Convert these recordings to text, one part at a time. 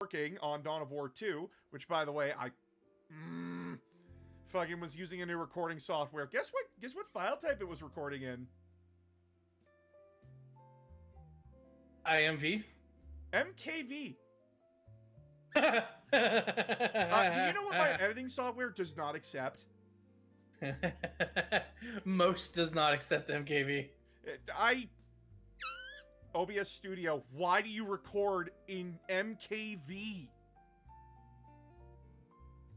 working on Dawn of War 2, which, by the way, I fucking was using a new recording software. Guess what file type it was recording in? IMV. MKV. Do you know what my editing software does not accept? Most does not accept MKV. OBS Studio, why do you record in MKV?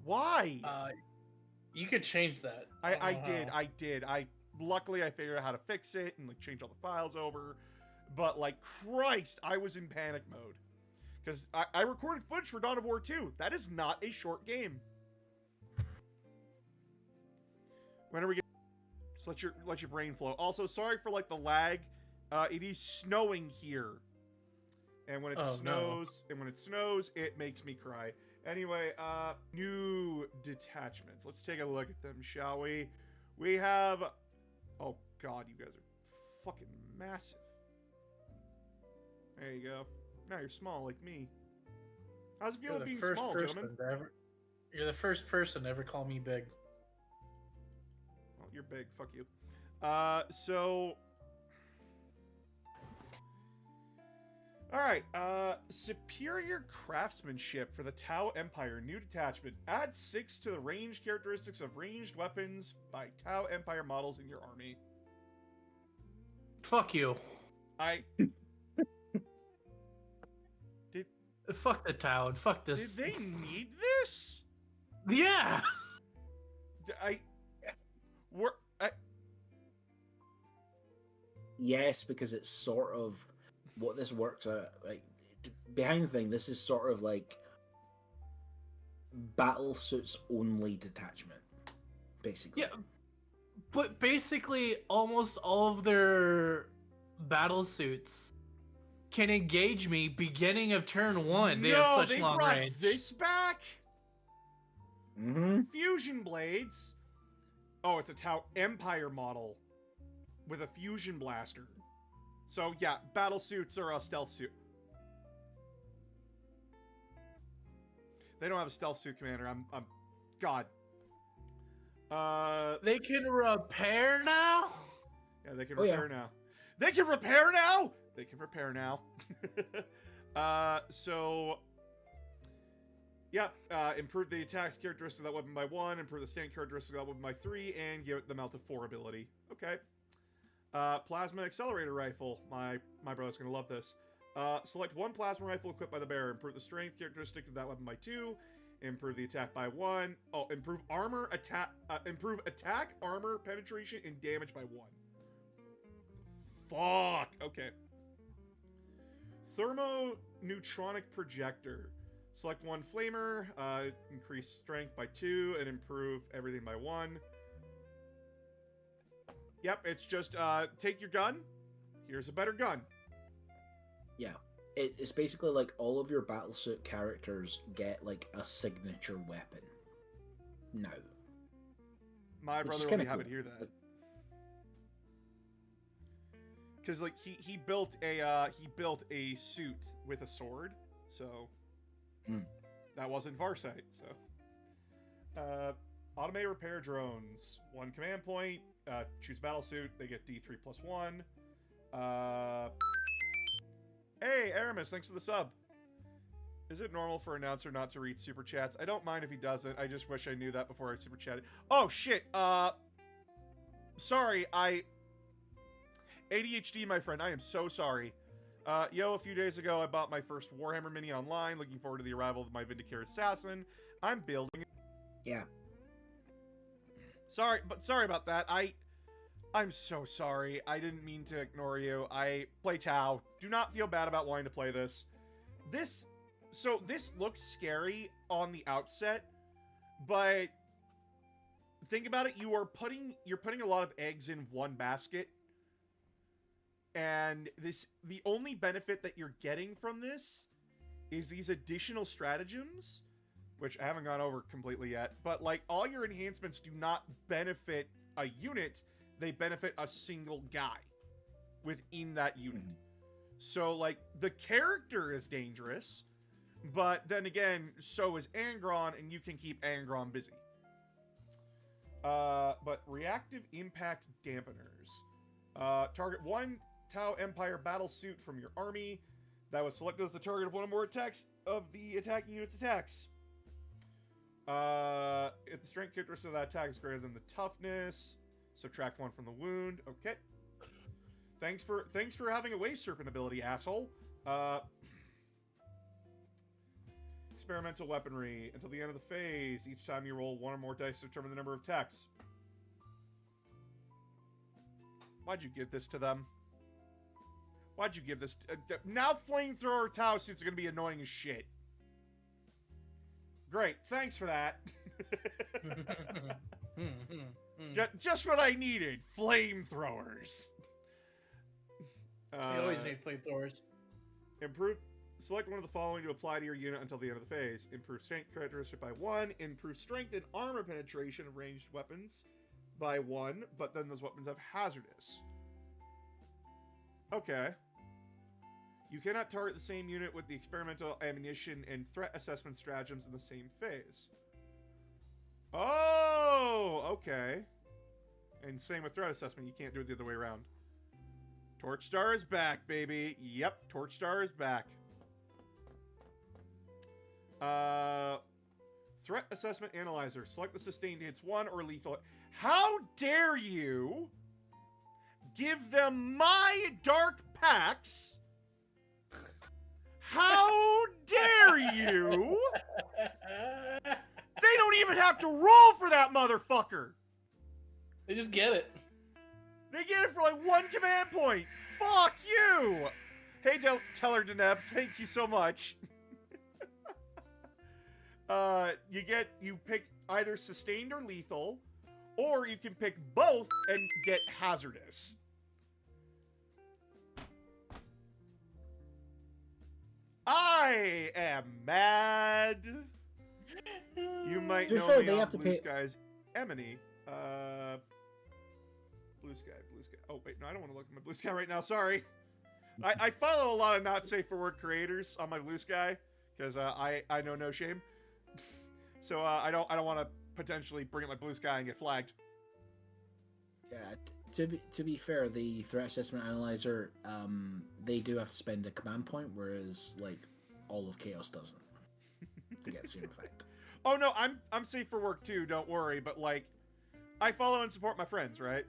Why? You could change that. I did. Luckily I figured out how to fix it and like change all the files over. But like Christ, I was in panic mode. Because I recorded footage for Dawn of War 2. That is not a short game. When are we getting... Just let your brain flow. Also, sorry for like the lag. It is snowing here. And when it snows, it makes me cry. Anyway, new detachments. Let's take a look at them, shall we? We have... Oh god, you guys are fucking massive. There you go. Now you're small like me. How's it feel being small, gentlemen? You're the first person to ever call me big. Well, you're big. Fuck you. So... Alright, superior craftsmanship for the Tau Empire. New detachment. Add 6 to the ranged characteristics of ranged weapons by Tau Empire models in your army. Fuck you. Fuck the Tau and fuck this. Did they need this? Yeah! Yes, because it's sort of... What this works out, like, behind the thing, this is sort of like battle suits only detachment, basically. Yeah, but basically almost all of their battle suits can engage me beginning of turn 1. They have such long range. This back? Mm-hmm. Fusion blades. Oh, it's a Tau Empire model with a fusion blaster. So yeah, battle suits are a stealth suit. They don't have a stealth suit, Commander. I'm God. They can repair now? Yeah, they can repair now. They can repair now? They can repair now. So yeah, improve the attack's characteristic of that weapon by 1, improve the stand characteristic of that weapon by 3, and give it the Melt of 4 ability. Okay. Plasma accelerator rifle. My brother's gonna love this. Select 1 plasma rifle equipped by the bearer. Improve the strength characteristic of that weapon by 2. Improve the attack by 1. Oh, improve armor attack. Improve attack, armor, penetration, and damage by 1. Fuck. Okay. Thermoneutronic projector. Select 1 flamer. Increase strength by 2 and improve everything by 1. Yep, it's just, take your gun, here's a better gun. Yeah, it's basically like all of your battlesuit characters get, like, a signature weapon. Now. My brother will be happy to hear that. Because, like, he built a suit with a sword, so... That wasn't Farsight, so... Automate repair drones. 1 command point. Choose battle suit. They get D3 plus 1. Hey, Aramis, thanks for the sub. Is it normal for announcer not to read super chats? I don't mind if he doesn't. I just wish I knew that before I super chatted. Oh, shit. Sorry, ADHD, my friend. I am so sorry. A few days ago, I bought my first Warhammer Mini online. Looking forward to the arrival of my Vindicare Assassin. I'm building it. Yeah. Sorry about that. I'm so sorry. I didn't mean to ignore you. I play Tau. Do not feel bad about wanting to play this. This looks scary on the outset, but think about it. You're putting a lot of eggs in one basket, and the only benefit that you're getting from this is these additional stratagems, which I haven't gone over completely yet, but, like, all your enhancements do not benefit a unit, they benefit a single guy within that unit. So, like, the character is dangerous, But then again, so is Angron, and you can keep Angron busy. But reactive impact dampeners. Target one Tau Empire battle suit from your army that was selected as the target of one or more attacks of the attacking unit's attacks. If the strength characteristic of that attack is greater than the toughness, subtract 1 from the wound. Okay. Thanks for having a wave serpent ability, asshole. Experimental weaponry. Until the end of the phase, each time you roll 1 or more dice to determine the number of attacks. Why'd you give this to them? Why'd you give this? Now flamethrower Tau suits are gonna be annoying as shit. Great, thanks for that. Just what I needed. Flamethrowers. You always need flamethrowers. Improve. Select one of the following to apply to your unit until the end of the phase. Improve strength characteristic by 1. Improve strength and armor penetration of ranged weapons by 1. But then those weapons have hazardous. Okay. You cannot target the same unit with the experimental ammunition and threat assessment stratagems in the same phase. Oh, okay. And same with threat assessment. You can't do it the other way around. Torchstar is back, baby. Yep, Torchstar is back. Threat assessment analyzer. Select the sustained hits 1 or lethal. How dare you give them my dark packs? How dare you? They don't even have to roll for that motherfucker. They just get it. They get it for like 1 command point. Fuck you. Hey, Teller Deneb, thank you so much. You pick either sustained or lethal, or you can pick both and get hazardous. I am mad. You might know me on Blue Skies Emily. Blue Sky. Oh, wait, no, I don't want to look at my Blue Sky right now. Sorry. I follow a lot of not safe for work creators on my Blue Sky because I know no shame. So I don't want to potentially bring up my Blue Sky and get flagged. Yeah, to be fair, the threat assessment analyzer, they do have to spend a command point, whereas like all of Chaos doesn't to get the same effect. Oh no, I'm safe for work too. Don't worry, but like, I follow and support my friends, right?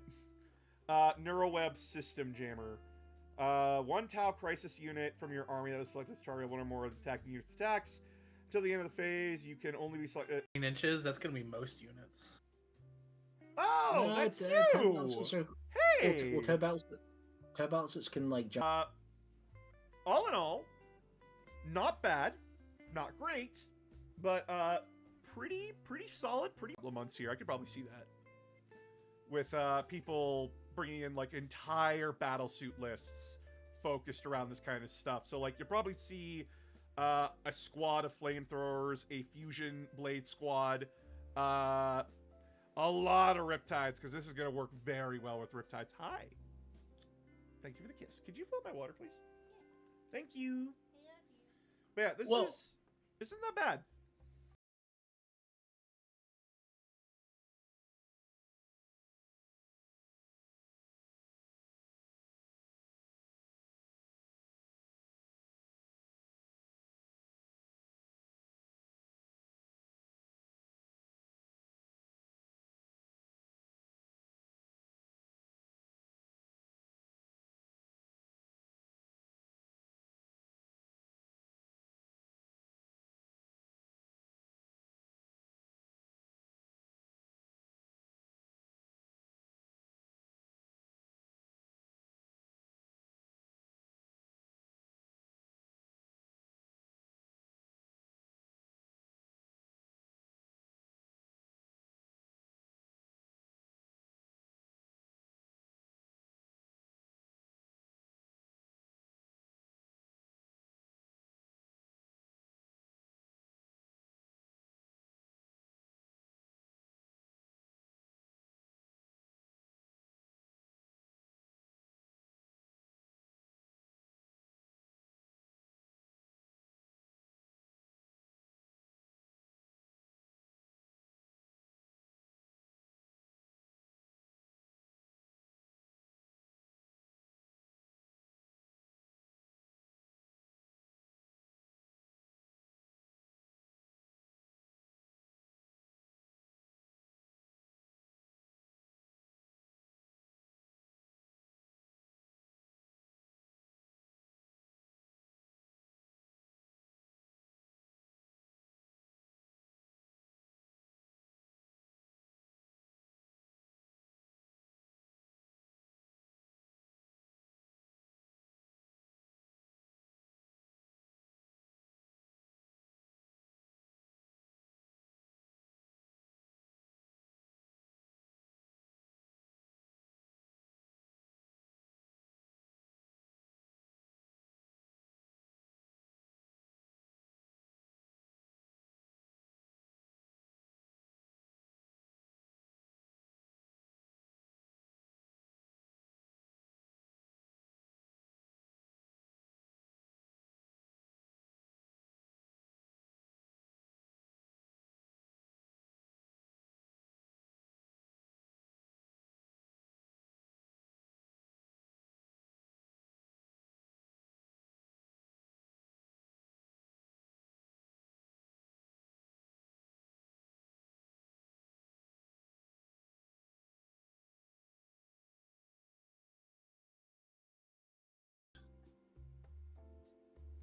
Neuroweb System Jammer. 1 Tau Crisis unit from your army that is selected as target 1 or more of the attacking unit's attacks. Until the end of the phase, you can only be selected. 9 inches. That's gonna be most units. Oh, that's you. Hey. Well, Tau Battles can like jump. All in all, not bad, not great, but pretty solid. Pretty couple of months here. I could probably see that with people bringing in like entire battlesuit lists focused around this kind of stuff. So like you'll probably see a squad of flamethrowers, a fusion blade squad, a lot of Riptides, because this is going to work very well with Riptides. Hi. Thank you for the kiss. Could you fill up my water, please? Thank you. But yeah, this isn't that bad.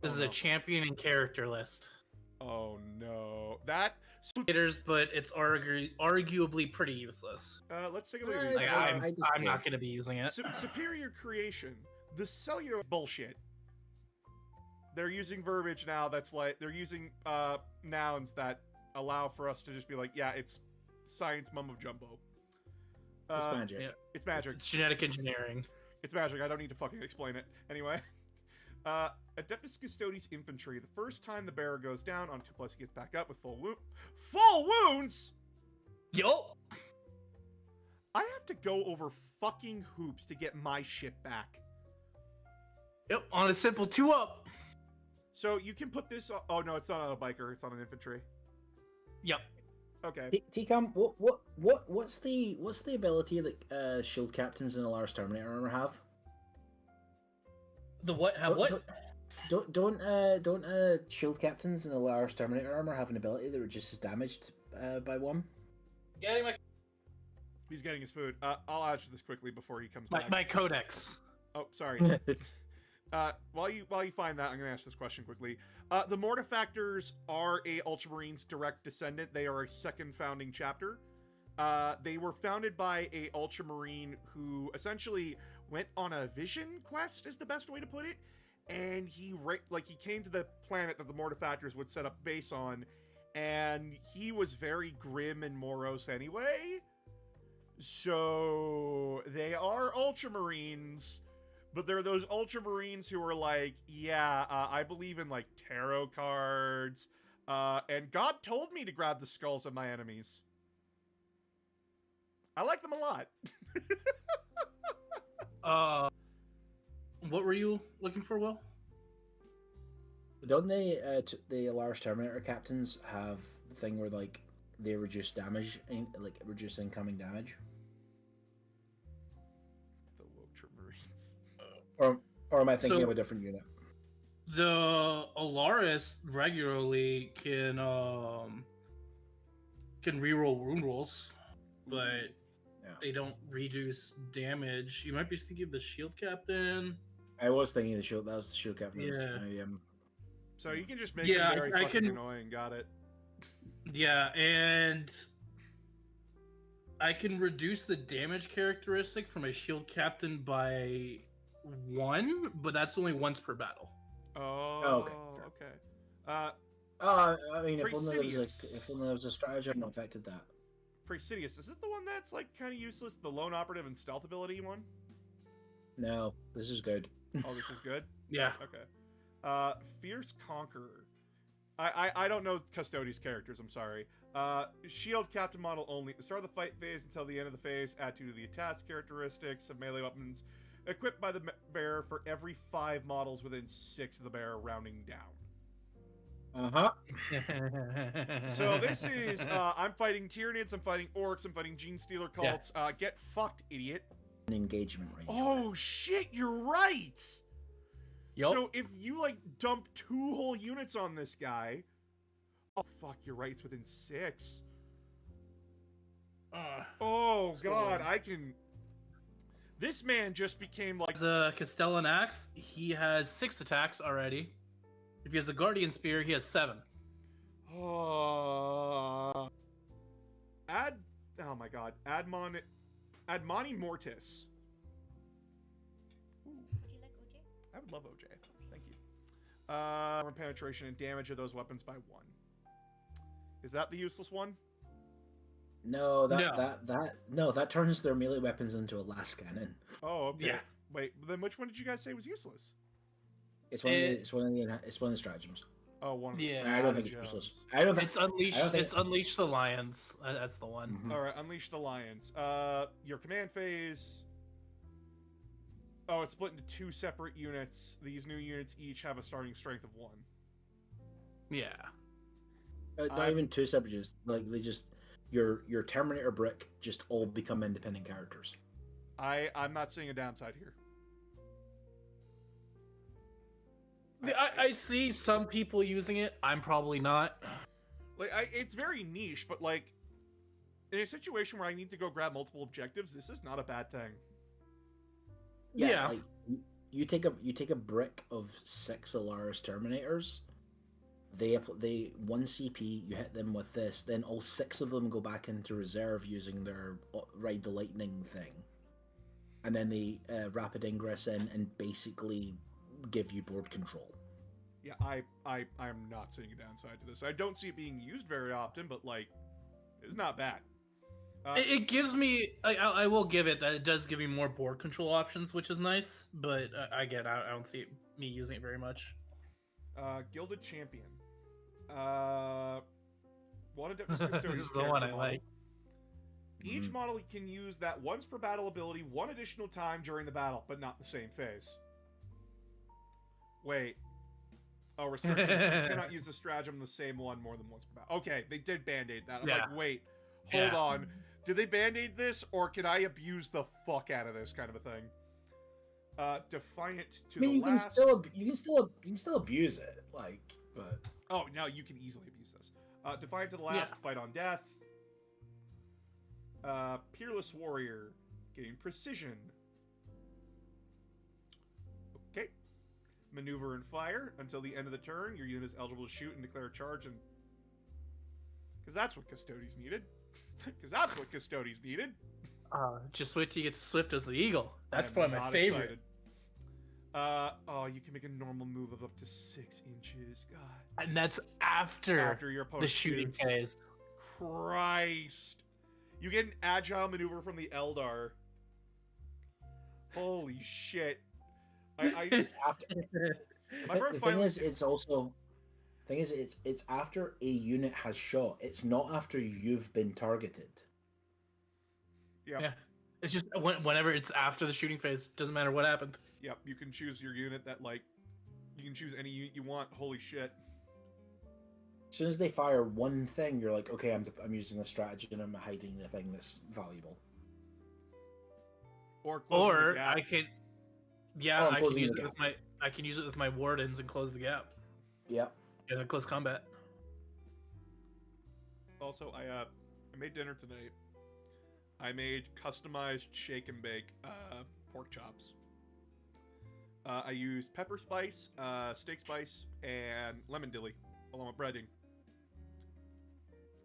This is a champion and character list. Oh no, that. But it's arguably pretty useless. Let's take a look at these. Like, I'm not going to be using it. Superior creation. The cellular bullshit. They're using verbiage now that's like they're using nouns that allow for us to just be like, yeah, it's science mumbo jumbo. It's magic. Yeah. It's magic. It's genetic engineering. It's magic. I don't need to fucking explain it. Anyway. Adeptus Custodes Infantry. The first time the bearer goes down, on 2+, he gets back up with full wounds? Yo! I have to go over fucking hoops to get my shit back. Yep, on a simple 2-up. So you can put this on... Oh, no, it's not on a biker. It's on an infantry. Yep. Okay. TCAM, what's the ability that shield captains in Alaris Terminator armor have? The what? Have what? Don't shield captains in Alaris Terminator armor have an ability that reduces damage by 1? Getting my... He's getting his food. I'll answer this quickly before he comes back. My codex. Oh, sorry. While you find that, I'm going to ask this question quickly. The Mortifactors are a Ultramarines direct descendant. They are a second founding chapter. They were founded by a Ultramarine who essentially went on a vision quest, is the best way to put it. And he came to the planet that the Mortifactors would set up base on, and he was very grim and morose anyway. So they are Ultramarines. But there are those Ultramarines who are like, yeah, I believe in, like, tarot cards. And God told me to grab the skulls of my enemies. I like them a lot. What were you looking for, Will? Don't the Alaris Terminator captains have the thing where, like, they reduce damage, like, reduce incoming damage? The Ultramarines. Or am I thinking of a different unit? The Alaris regularly can reroll wound rolls, but they don't reduce damage. You might be thinking of the shield captain. I was thinking the shield. That was the shield captain. Yeah. So you can just make it very fucking annoying. Got it. Yeah, and I can reduce the damage characteristic from a shield captain by 1, but that's only once per battle. Oh, okay. I mean, if only there was a stratagem that affected that. Presidious, is this the one that's like kind of useless? The lone operative and stealth ability one? No, this is good. Oh, this is good? Yeah. Okay. Fierce Conqueror. I don't know Custodes characters, I'm sorry. Shield captain model only. At the start of the fight phase until the end of the phase, add 2 to the attack characteristics of melee weapons equipped by the bearer for every 5 models within 6 of the bearer, rounding down. So this is, I'm fighting Tyranids, I'm fighting Orcs, I'm fighting Gene Stealer cults. Yeah. Get fucked, idiot. An engagement range. Oh, shit, you're right! Yep. So if you, like, dump 2 whole units on this guy... Oh, fuck, you're right, it's within 6. Oh, God, I can... This man just became, like... The Castellan Axe, he has 6 attacks already. If he has a Guardian Spear, he has 7. Oh my God. Admoni Mortis. Ooh. Would you like OJ? I would love OJ. Thank you. Penetration and damage of those weapons by 1. Is that the useless one? No, that turns their melee weapons into a last cannon. Oh, okay. Yeah. Wait, then which one did you guys say was useless? It's one of the stratagems. Oh, one of the Yeah. I don't think it's useless. It's Unleash the Lions. That's the one. Mm-hmm. All right, Unleash the Lions. Your command phase. Oh, it's split into 2 separate units. These new units each have a starting strength of 1. Yeah. Not even 2 separate units. Like they just your Terminator brick just all become independent characters. I'm not seeing a downside here. I see some people using it. I'm probably not. Like, it's very niche, but like, in a situation where I need to go grab multiple objectives, this is not a bad thing. Yeah. Like, you take a brick of 6 Alaris Terminators. They 1 CP. You hit them with this, then all 6 of them go back into reserve using their ride the lightning thing, and then they rapid ingress in and basically give you board control. Yeah, I'm not seeing a downside to this. I don't see it being used very often, but like, it's not bad. It gives me. I will give it that it does give me more board control options, which is nice. But I don't see me using it very much. Gilded Champion. One of This is the one I like. Each model can use that once per battle ability one additional time during the battle, but not the same phase. Wait. Oh, restriction. You cannot use the stratagem the same one more than once per battle. Okay, they did band-aid that. I'm like, wait, hold on. Did they band-aid this, or can I abuse the fuck out of this kind of a thing? Defiant to the last. You can still abuse it, like, but. Oh, no, you can easily abuse this. Defiant to the last, fight on death. Peerless Warrior, gain precision. Okay. Maneuver and fire. Until the end of the turn, your unit is eligible to shoot and declare a charge. And because that's what Custodes needed. Just wait till you get Swift as the Eagle. That's probably my favorite. Excited. You can make a normal move of up to 6 inches. God. And that's after your opponent the shooting phase. Christ. You get an agile maneuver from the Eldar. Holy shit. It's after. The thing is, it's after a unit has shot. It's not after you've been targeted. Yeah. It's just whenever it's after the shooting phase. Doesn't matter what happened. Yep, you can choose your unit that, like, you can choose any unit you want. Holy shit. As soon as they fire one thing, you're like, okay, I'm using a strategy and I'm hiding the thing that's valuable. Or I can, I can use it with I can use it with my wardens and close the gap. Yep. And then close combat. Also, I made dinner tonight. I made customized shake and bake pork chops. I used pepper spice, steak spice, and lemon dilly along with breading.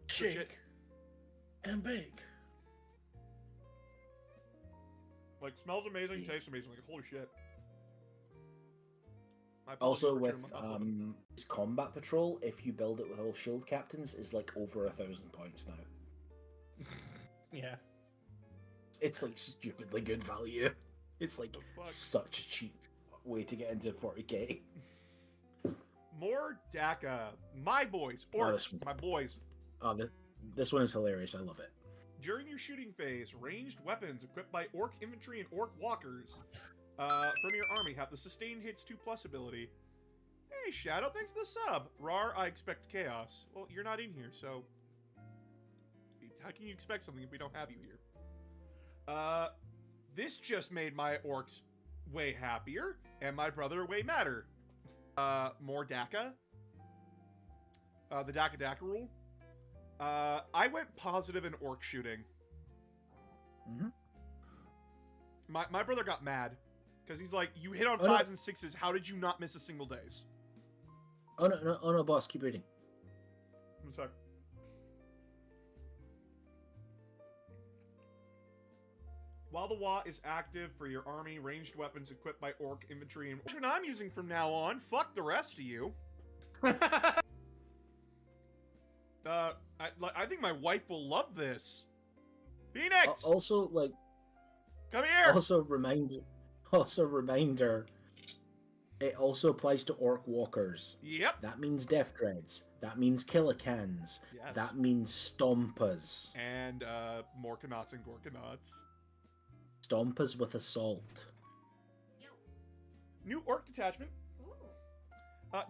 Shake and bake. Like, smells amazing, tastes amazing. Like, holy shit. Also, with this combat patrol, if you build it with all shield captains, is like over 1,000 points now. Yeah. It's like stupidly good value. It's like such a cheap way to get into 40k. More DACA. My boys. Orcs. My boys. Oh, this one is hilarious. I love it. During your shooting phase, ranged weapons equipped by orc infantry and orc walkers from your army have the sustained hits 2+ ability. Hey, Shadow, thanks for the sub. Rar, I expect chaos. Well, you're not in here, so how can you expect something if we don't have you here? This just made my orcs way happier, and my brother way madder. More DACA. The DACA rule. I went positive in orc shooting. Mm-hmm. My brother got mad because he's like, "You hit on 5s and 6s. How did you not miss a single days?" Oh no, boss, keep reading. I'm sorry. While the WA is active for your army, ranged weapons equipped by orc infantry and... Which one I'm using from now on. Fuck the rest of you. I think my wife will love this. Phoenix! Also, like... Come here! Also, reminder... It also applies to orc walkers. Yep. That means death dreads. That means killicans. Yes. That means stompas. And, Morkanauts and Gorkanauts. Stompas with assault. New orc detachment.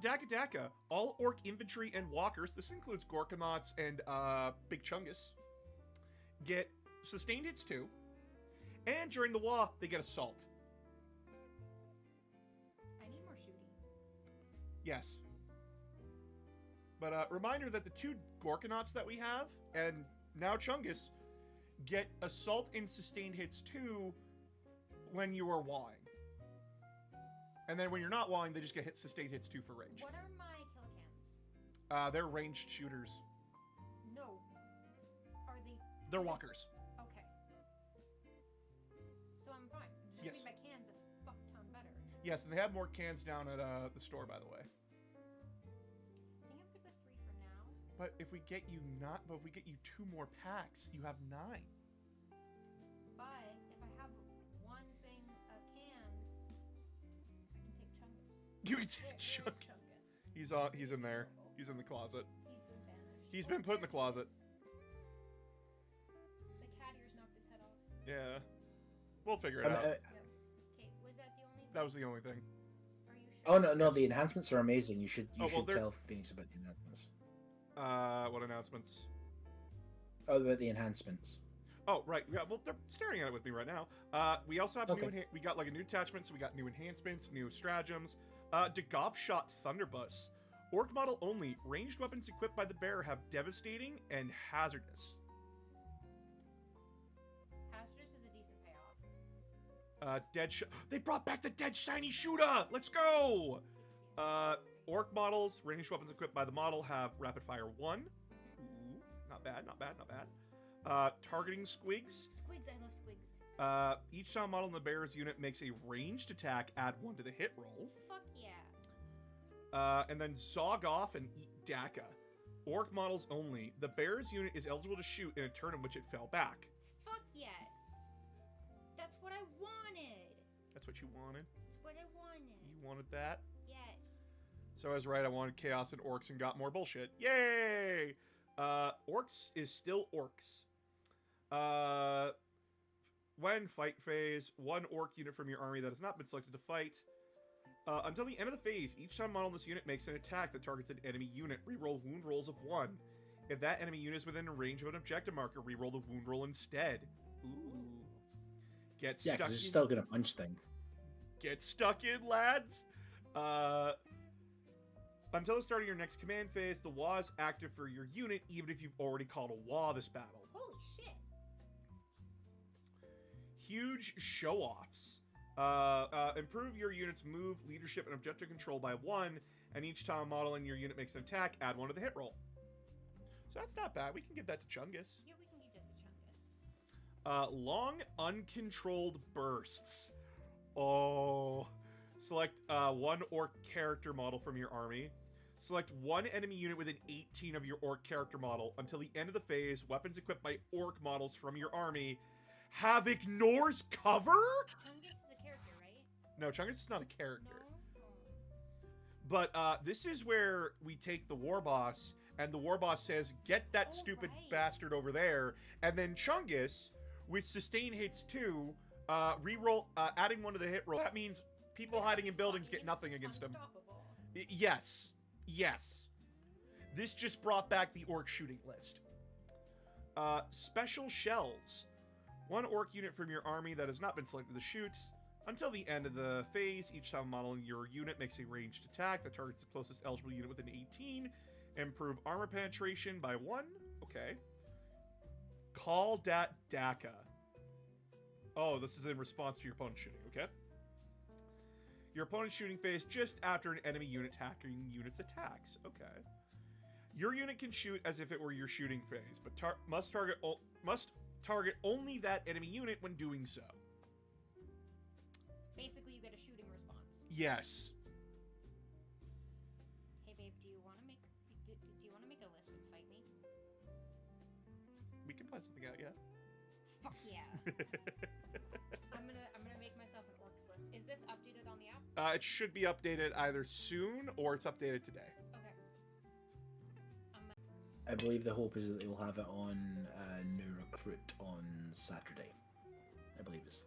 DACA. All orc infantry and walkers, this includes Gorkanauts and Big Chungus, get sustained hits 2. And during the WA, they get assault. I need more shooting. Yes. But reminder that the 2 Gorkanauts that we have, and now Chungus, get assault and sustained hits 2 when you are wawing. And then when you're not walling, they just get sustained hits 2 for range. What are my killicans? They're ranged shooters. No. Are they? They're walkers. Okay. So I'm fine. Just Yes. make my cans a fuck ton better. Yes, and they have more cans down at the store, by the way. I think I'm good with 3 for now. But if we get you 2 more packs, you have 9. But if I have one thing of cans, I can take Chungus. You can Where- take where's Chungus. He's in there. He's in the closet. He's been banished. He's been put in the closet. The cat ears knocked his head off. Yeah. We'll figure it out. Yep. Okay, was that the only thing? That was the only thing. Are you sure? Oh no, the enhancements are amazing. You should they're- tell Phoenix about the enhancements. What announcements? Oh, about the enhancements. Oh, right. Yeah, well, they're staring at it with me right now. We also have Okay. we got like a new attachment, so we got new enhancements, new stratagems. Degobshot Thunderbuss. Orc model only. Ranged weapons equipped by the bearer have devastating and hazardous. Hazardous is a decent payoff. They brought back the dead shiny shooter. Let's go. Orc models, ranged weapons equipped by the model have rapid fire 1. Ooh, not bad, not bad, not bad. Targeting squigs. Squigs, I love squigs. Each time model in the bearer's unit makes a ranged attack, add 1 to the hit roll. Fuck yeah. And then Zog off and eat Daka. Orc models only. The bearer's unit is eligible to shoot in a turn in which it fell back. Fuck yes. That's what I wanted. That's what you wanted? That's what I wanted. You wanted that? Yes. So I was right, I wanted chaos and orcs and got more bullshit. Yay! Orcs is still orcs. When fight phase, 1 orc unit from your army that has not been selected to fight. Until the end of the phase, each time model in this unit makes an attack that targets an enemy unit, reroll wound rolls of 1. If that enemy unit is within the range of an objective marker, reroll the wound roll instead. Ooh. Get Yeah, stuck because in. it's still gonna punch thing. Get stuck in, lads! Until the start of your next command phase, the WA is active for your unit, even if you've already called a WA this battle. Holy shit. Huge show-offs. Improve your unit's move, leadership, and objective control by 1, and each time a model in your unit makes an attack, add 1 to the hit roll. So that's not bad. We can give that to Chungus. Yeah, we can give that to Chungus. Long, uncontrolled bursts. Oh. Select 1 orc character model from your army. Select 1 enemy unit within 18 of your orc character model. Until the end of the phase, weapons equipped by orc models from your army have ignores cover? Chungus is a character, right? No, Chungus is not a character. No? But this is where we take the war boss, and the war boss says, get that Oh, stupid right. bastard over there. And then Chungus, with sustain hits 2, reroll, adding 1 to the hit roll. That means people hiding in buildings get nothing against him. Unstoppable. Yes. Yes. This just brought back the orc shooting list. Special shells. 1 orc unit from your army that has not been selected to shoot. Until the end of the phase, each time a model in your unit makes a ranged attack that targets the closest eligible unit within 18. Improve armor penetration by 1. Okay. Call dat Daka. Oh, this is in response to your opponent's shooting, okay? Your opponent's shooting phase just after an enemy unit attacking unit's attacks. Okay. Your unit can shoot as if it were your shooting phase, but must target only that enemy unit when doing so. Basically, you get a shooting response. Yes. Hey, babe, do you want to make a list and fight me? We can plan something out, yeah. Fuck yeah. I'm gonna make myself an orcs list. Is this updated on the app? It should be updated either soon or it's updated today. Okay. I believe the hope is that they will have it on New Recruit on Saturday. I believe it's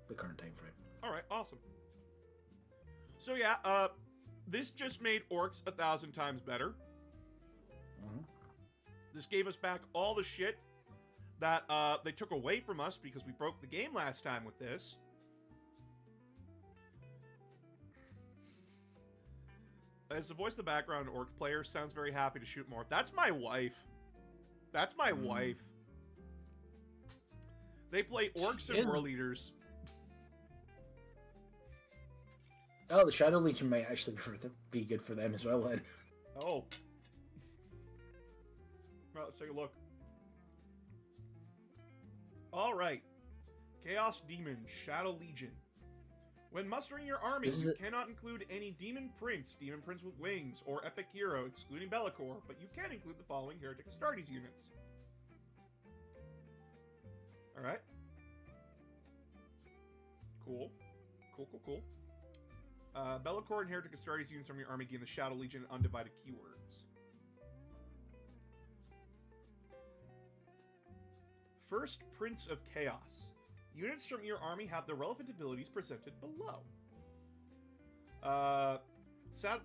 the current time frame. All right, awesome. So yeah, this just made orcs 1,000 times better. This gave us back all the shit that they took away from us because we broke the game last time with this. As the voice of the background orc player sounds very happy to shoot more. That's my wife. That's my wife. They play orcs She and is. war leaders. Oh, the Shadow Legion might actually be good for them as well then. Oh. Well, let's take a look. Alright. Chaos Demon, Shadow Legion. When mustering your army, you cannot include any Demon Prince with wings, or Epic Hero, excluding Bellicor, but you can include the following Heretic Astartes units. Alright. Cool. Cool. Bellicor and Heretic Astartes units from your army gain the Shadow Legion and Undivided keywords. First Prince of Chaos. Units from your army have the relevant abilities presented below.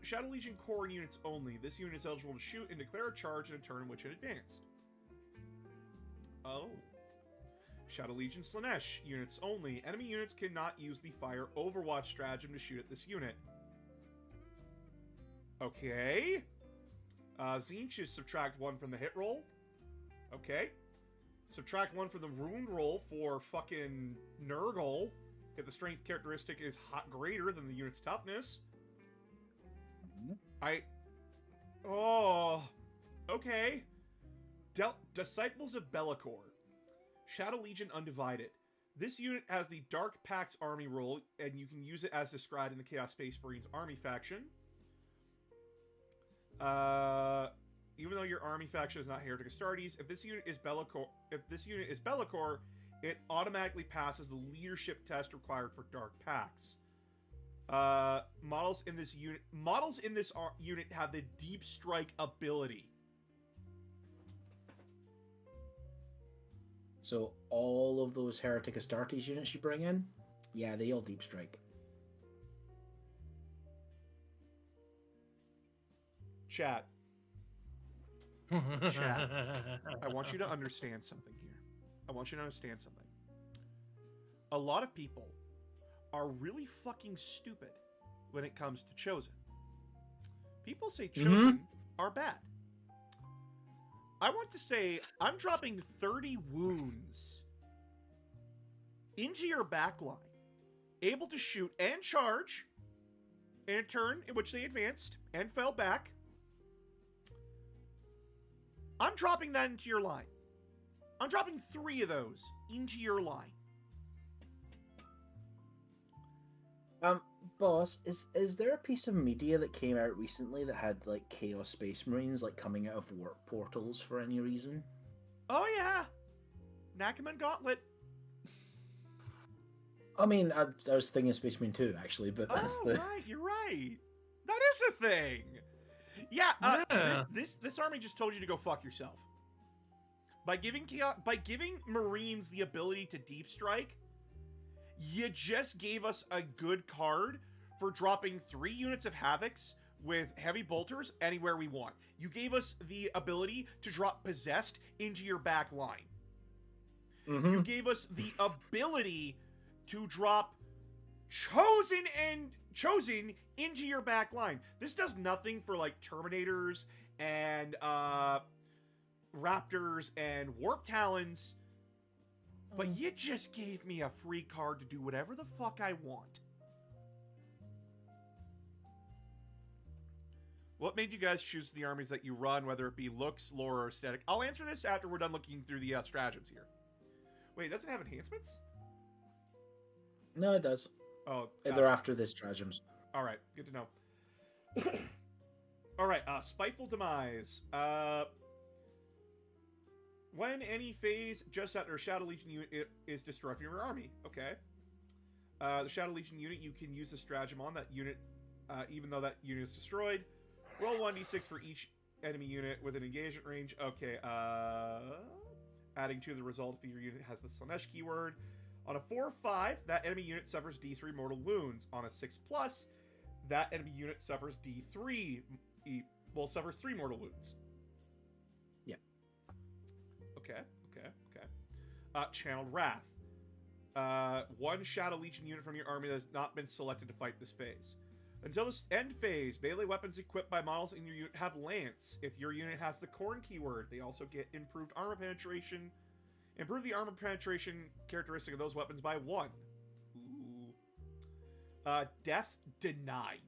Shadow Legion core units only. This unit is eligible to shoot and declare a charge in a turn in which it advanced. Oh. Shadow Legion Slanesh units only. Enemy units cannot use the Fire Overwatch stratagem to shoot at this unit. Okay. Tzeentch is subtract 1 from the hit roll. Okay. Subtract 1 from the wound roll for fucking Nurgle if the strength characteristic is greater than the unit's toughness. Oh. Okay. Disciples of Bellicor. Shadow Legion Undivided. This unit has the Dark Pax army role, and you can use it as described in the Chaos Space Marines army faction. Even though your army faction is not Heretic Astartes, if this unit is Bellicor, it automatically passes the leadership test required for Dark Pax. Models in this unit have the Deep Strike ability. So all of those Heretic Astartes units you bring in, yeah, they all Deep Strike. Chat. I want you to understand something here. A lot of people are really fucking stupid when it comes to Chosen. People say Chosen are bad. I want to say, I'm dropping 30 wounds into your backline, able to shoot and charge in a turn in which they advanced and fell back. I'm dropping that into your line. I'm dropping 3 of those into your line. Boss, is there a piece of media that came out recently that had like Chaos Space Marines like coming out of warp portals for any reason? Oh yeah, Nakaman Gauntlet. I mean, I was thinking Space Marine 2 actually, but that's right, you're right. That is a thing. Yeah, this army just told you to go fuck yourself. By giving Marines the ability to deep strike, you just gave us a good card for dropping 3 units of Havocs with heavy bolters anywhere we want. You gave us the ability to drop Possessed into your back line. You gave us the ability to drop Chosen into your back line. This does nothing for like Terminators and Raptors and Warp Talons. But you just gave me a free card to do whatever the fuck I want. What made you guys choose the armies that you run, whether it be looks, lore, or aesthetic? I'll answer this after we're done looking through the stratagems here. Wait, does it have enhancements? No, it does. Oh, they're after the stratagems. All right, good to know. All right, Spiteful Demise. When any phase just after a Shadow Legion unit is destroyed from your army. Okay. The Shadow Legion unit, you can use the stratagem on that unit, even though that unit is destroyed. Roll 1d6 for each enemy unit with an engagement range. Okay. Adding to the result if your unit has the Slanesh keyword. On a 4 or 5, that enemy unit suffers D3 mortal wounds. On a 6+, that enemy unit suffers suffers 3 mortal wounds. Okay. Channeled Wrath. 1 Shadow Legion unit from your army that has not been selected to fight this phase. Until this end phase, melee weapons equipped by models in your unit have Lance. If your unit has the Corn keyword, they also get improved armor penetration. Improve the armor penetration characteristic of those weapons by 1. Ooh. Death Denied.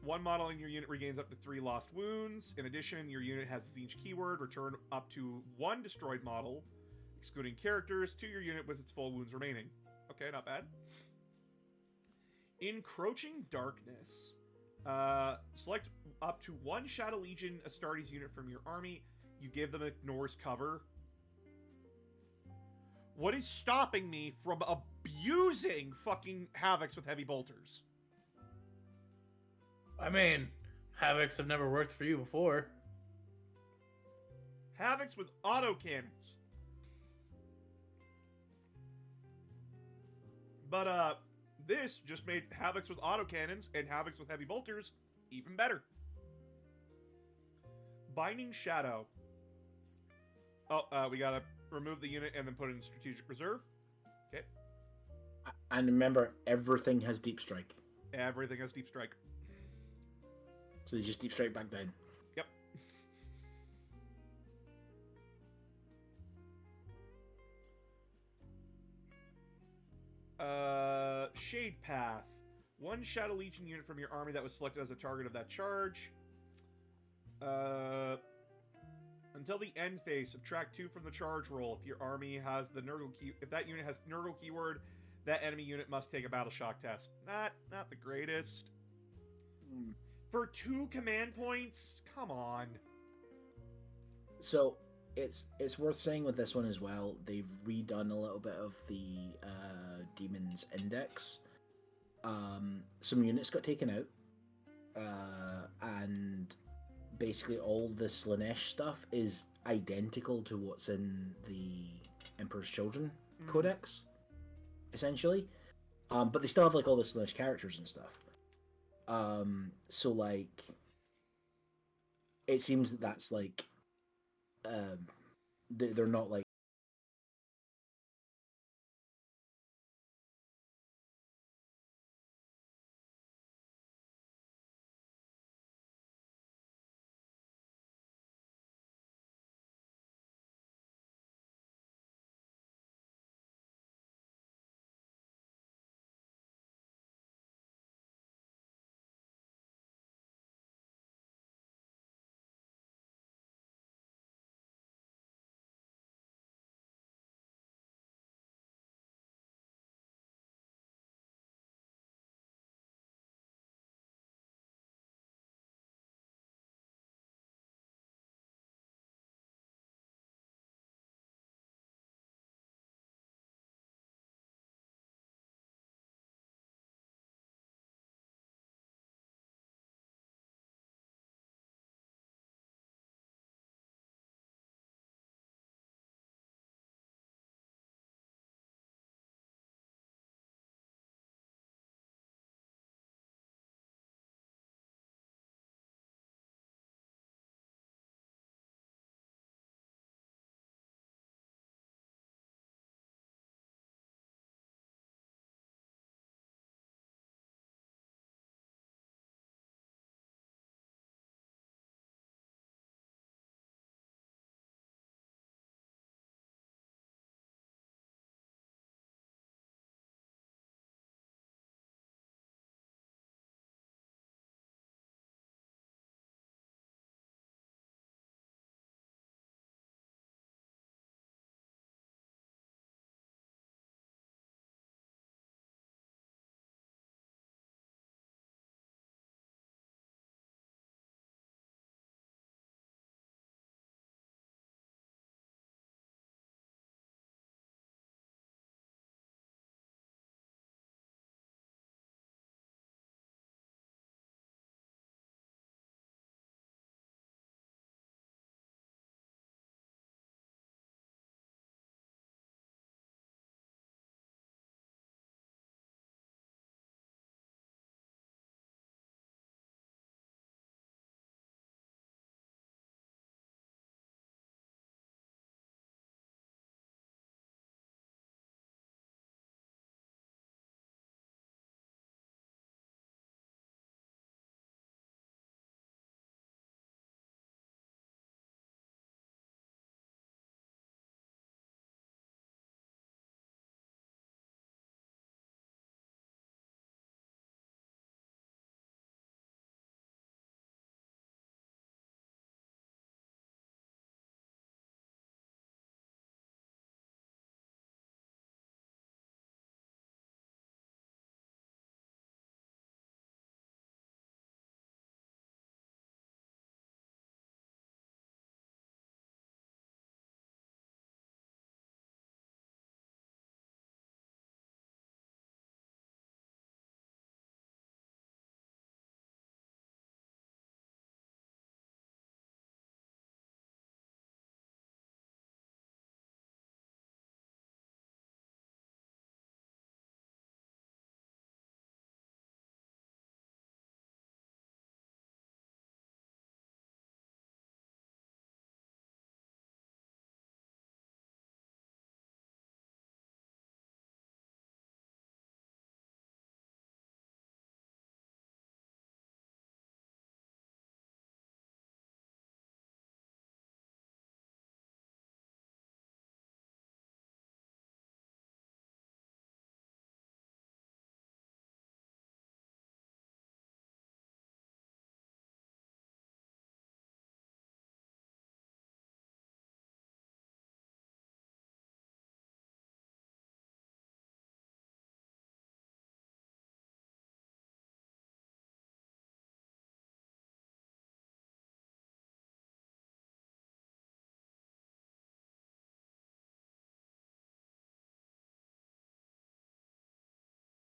One model in your unit regains up to 3 lost wounds. In addition, your unit has a Tzeentch keyword. Return up to 1 destroyed model, excluding characters, to your unit with its full wounds remaining. Okay, not bad. Encroaching Darkness. Select up to 1 Shadow Legion Astartes unit from your army. You give them ignores cover. What is stopping me from abusing fucking Havocs with heavy bolters? I mean, Havocs have never worked for you before. Havocs with autocannons. But, this just made Havocs with autocannons and Havocs with heavy bolters even better. Binding Shadow. Oh, we gotta remove the unit and then put it in strategic reserve. Okay. And remember, everything has deep strike. Everything has deep strike. So they just deep strike back down. Yep. Shade Path. 1 Shadow Legion unit from your army that was selected as a target of that charge. Until the end phase, subtract 2 from the charge roll. If your army has the Nurgle key, if that unit has Nurgle keyword, that enemy unit must take a battle shock test. Not the greatest. For 2 command points? Come on. So it's worth saying with this one as well, they've redone a little bit of the Demon's Index. Some units got taken out, and basically all the Slanesh stuff is identical to what's in the Emperor's Children Codex, essentially. But they still have like all the Slanesh characters and stuff. So like, it seems that that's like, they're not like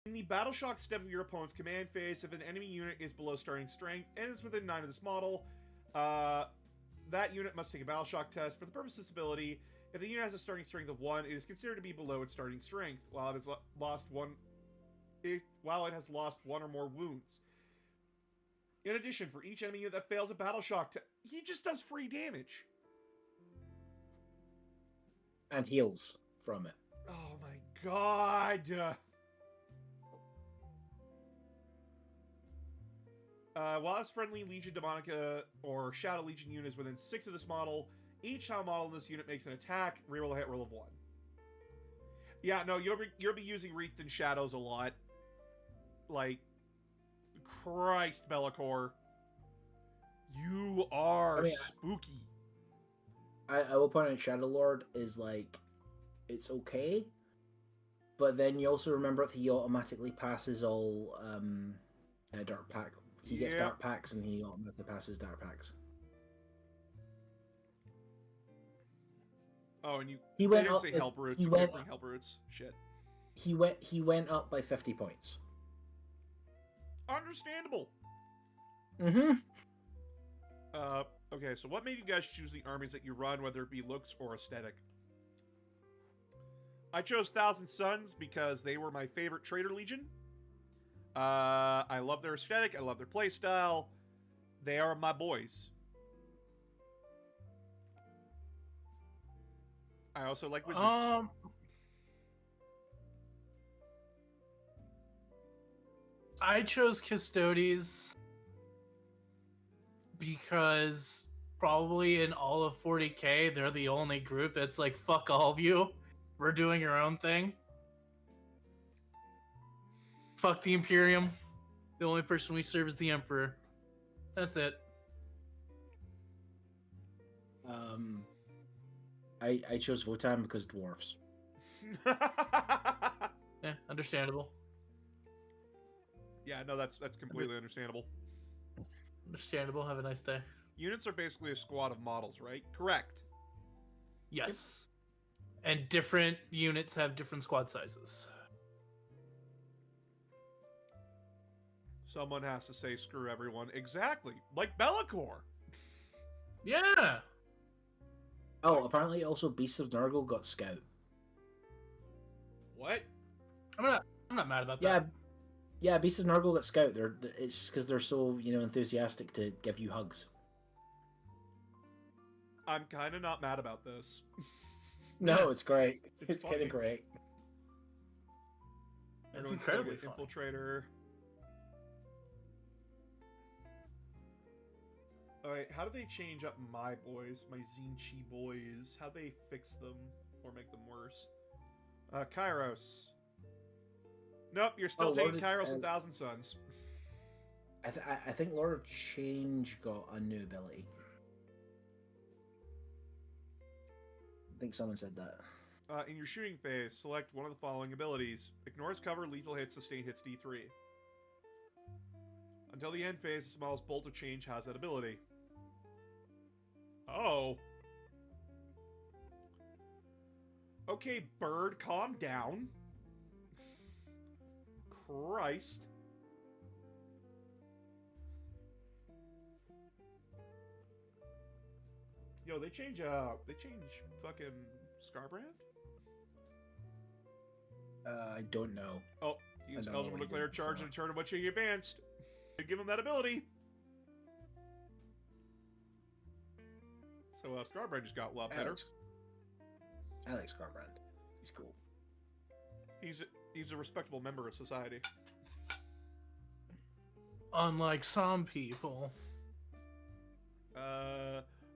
In the Battle Shock step of your opponent's command phase, if an enemy unit is below starting strength and is within 9 of this model, that unit must take a Battle Shock test. For the purpose of this ability, if the unit has a starting strength of 1, it is considered to be below its starting strength, while it has lost 1 or more wounds. In addition, for each enemy unit that fails a Battle Shock test, he just does free damage. And heals from it. Oh my god! While this friendly Legion Demonica or Shadow Legion unit is within 6 of this model, each time model in this unit makes an attack, reroll a hit roll of 1. Yeah, no, you'll be using Wreathed in Shadows a lot. Like, Christ, Be'lakor. You are spooky. I will point out Shadow Lord is like, it's okay, but then you also remember that he automatically passes all Dark Pack. He gets Dark Packs and he automatically passes Dark Packs. Oh, and he went didn't up say with, Help Roots. he You went, bring Help Roots. Shit. He went up by 50 points. Understandable. Mm-hmm. Okay, so what made you guys choose the armies that you run, whether it be looks or aesthetic? I chose Thousand Suns because they were my favorite Trader Legion. I love their aesthetic. I love their playstyle. They are my boys. I also like Wizards. I chose Custodes because probably in all of 40k, they're the only group that's like, fuck all of you. We're doing your own thing. Fuck the Imperium. The only person we serve is the Emperor. That's it. I chose Votan because dwarves. Yeah, understandable. Yeah, no, that's completely understandable. Understandable. Have a nice day. Units are basically a squad of models, right? Correct. Yes. And different units have different squad sizes. Someone has to say screw everyone. Exactly. Like Be'lakor. Yeah. Oh, apparently also Beasts of Nurgle got Scout. What? I'm not mad about that. Yeah, Beasts of Nurgle got Scout. It's because they're so, enthusiastic to give you hugs. I'm kind of not mad about this. No, it's great. It's kind of great. It's incredibly fun. Infiltrator. Alright, how do they change up my boys, my Zinchi boys? How do they fix them or make them worse? Kairos. Nope, you're still taking Kairos and Thousand Suns. I think Lord of Change got a new ability. I think someone said that. In your shooting phase, select one of the following abilities. Ignores cover, lethal hits, sustain hits D3. Until the end phase, the smallest bolt of change has that ability. Oh. Okay, bird, calm down. Christ. Yo, they change fucking Scarbrand? I don't know. Oh, use eligible to declare a charge in a turn in which you advanced. You give him that ability. So Scarbrand just got a lot better. I like Scarbrand. He's cool. He's a respectable member of society. Unlike some people.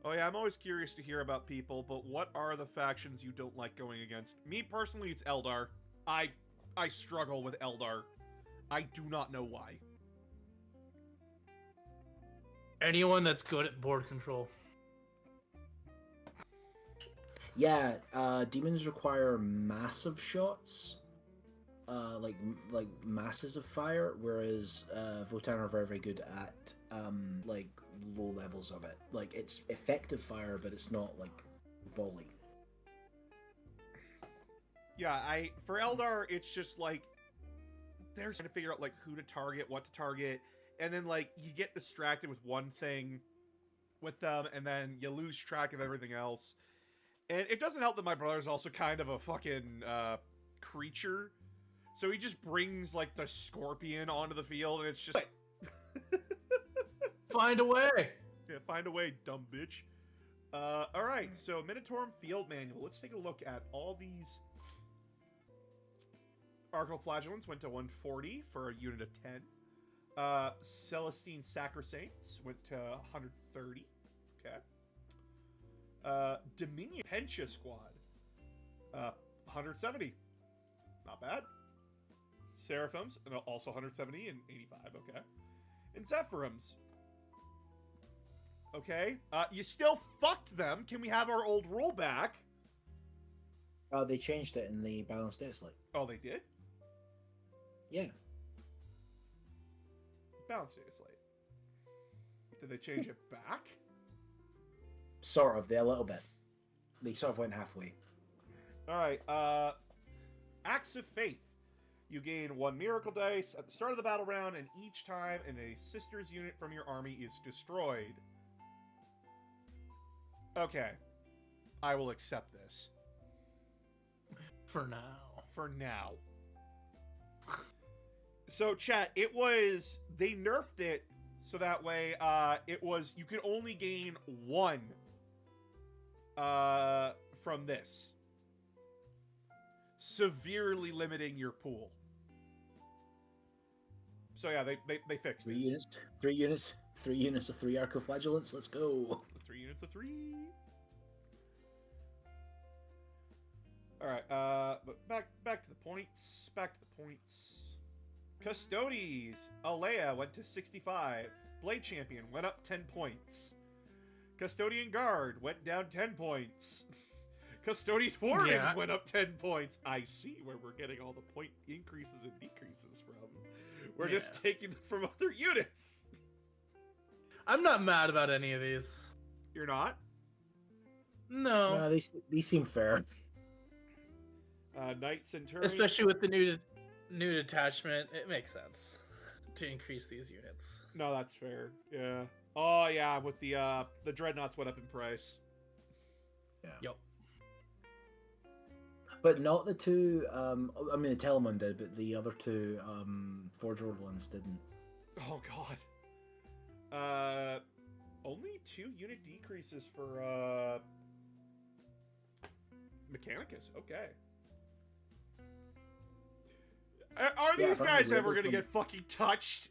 Oh yeah, I'm always curious to hear about people, but what are the factions you don't like going against? Me personally, it's Eldar. I struggle with Eldar. I do not know why. Anyone that's good at board control. Yeah, demons require massive shots, like masses of fire, whereas Votan are very, very good at like low levels of it. Like it's effective fire, but it's not like volley. Yeah, for Eldar, it's just like they're trying to figure out like who to target, what to target, and then like you get distracted with one thing with them, and then you lose track of everything else. And it doesn't help that my brother's also kind of a fucking creature, so he just brings like the scorpion onto the field, and it's just like, Find a way. yeah, find a way, dumb bitch. All right, so Minotaur Field Manual. Let's take a look at all these. Arcoflagellants went to 140 for a unit of 10. Celestine Sacrosaints went to 130. Okay. Dominion Pencha Squad, 170. Not bad. Seraphims, also 170 and 85. Okay. And Zephyrims. Okay. You still fucked them. Can we have our old rule back? They changed it in the balanced data slate. Oh, they did? Yeah. Balance data slate. Did they change it back? Sort of, a little bit. They sort of went halfway. Alright, Acts of Faith. You gain 1 miracle dice at the start of the battle round, and each time a sister's unit from your army is destroyed. Okay. I will accept this. For now. For now. So, chat, they nerfed it so that way, you could only gain 1 from this. Severely limiting your pool. So yeah, they fixed it. 3 units of 3 Arcoflagellants, let's go. 3 units of 3. Alright, but back to the points. Custodes. Alea went to 65. Blade Champion went up 10 points. Custodian Guard went down 10 points. Custodian Warriors went up 10 points. I see where we're getting all the point increases and decreases from. We're just taking them from other units. I'm not mad about any of these. You're not? No. No, these seem fair. Knight Centurion. Especially with the new detachment, it makes sense to increase these units. No, that's fair. Yeah. Oh yeah, with the dreadnoughts went up in price. Yeah. Yep. But not the 2. I mean, the Telemon did, but the other 2 Forge World ones didn't. Oh god. Only 2 unit decreases for Mechanicus. Okay. Are these guys ever gonna get fucking touched?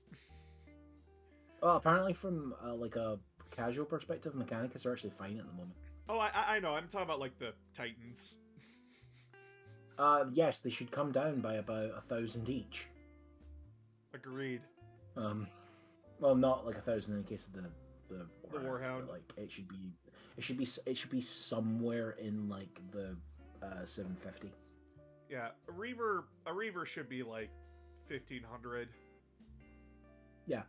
Oh, apparently from like a casual perspective, Mechanicus are actually fine at the moment. Oh, I know. I'm talking about like the Titans. Yes, they should come down by about 1,000 each. Agreed. Well, not like 1,000 in the case of the Warhound. But, like it should be somewhere in like the 750. Yeah, a Reaver should be like 1,500. Yeah.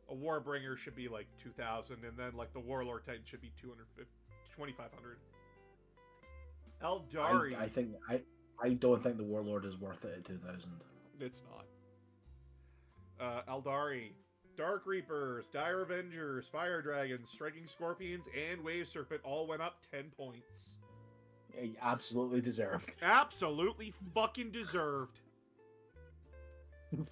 A Warbringer should be like 2,000, and then like the Warlord Titan should be 2,500. Eldari. I don't think the Warlord is worth it at 2,000. It's not. Eldari. Dark Reapers, Dire Avengers, Fire Dragons, Striking Scorpions, and Wave Serpent all went up 10 points. Absolutely deserved. Absolutely fucking deserved.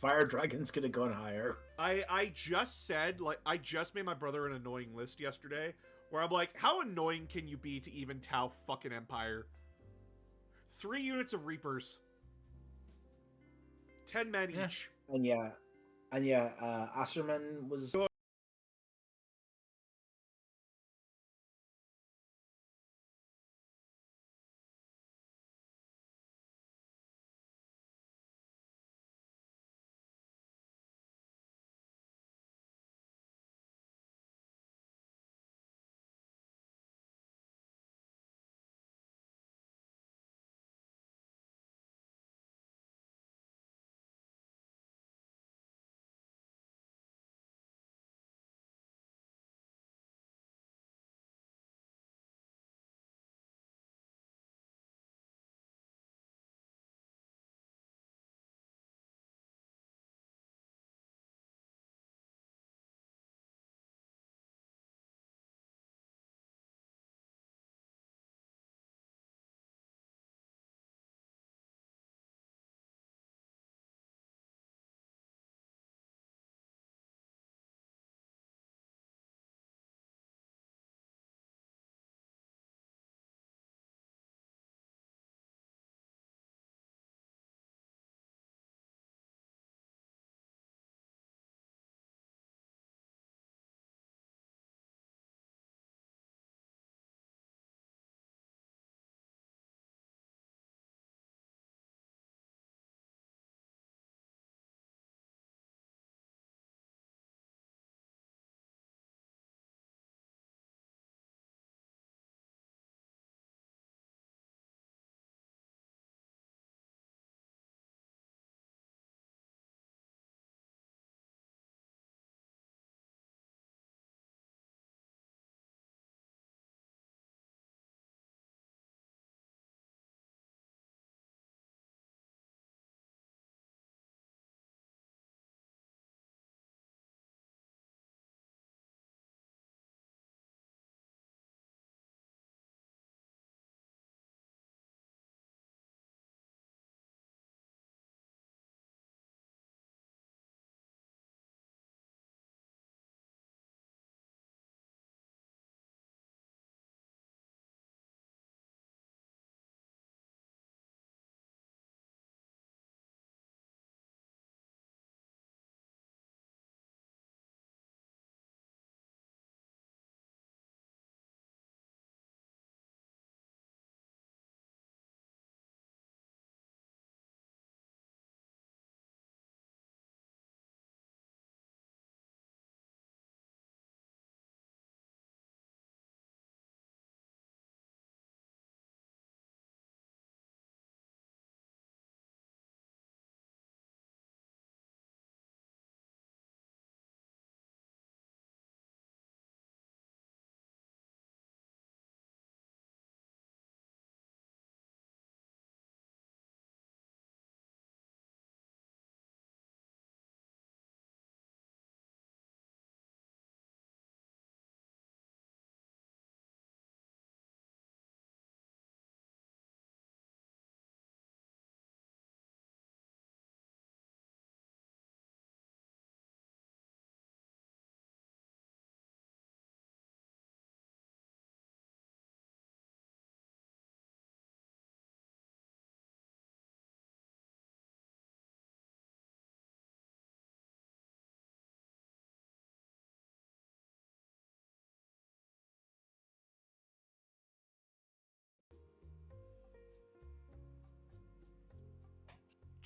Fire Dragons could have gone higher. I just said, like, I just made my brother an annoying list yesterday, where I'm like, how annoying can you be to even Tau fucking Empire? 3 units of Reapers. 10 men each. And yeah, Asserman was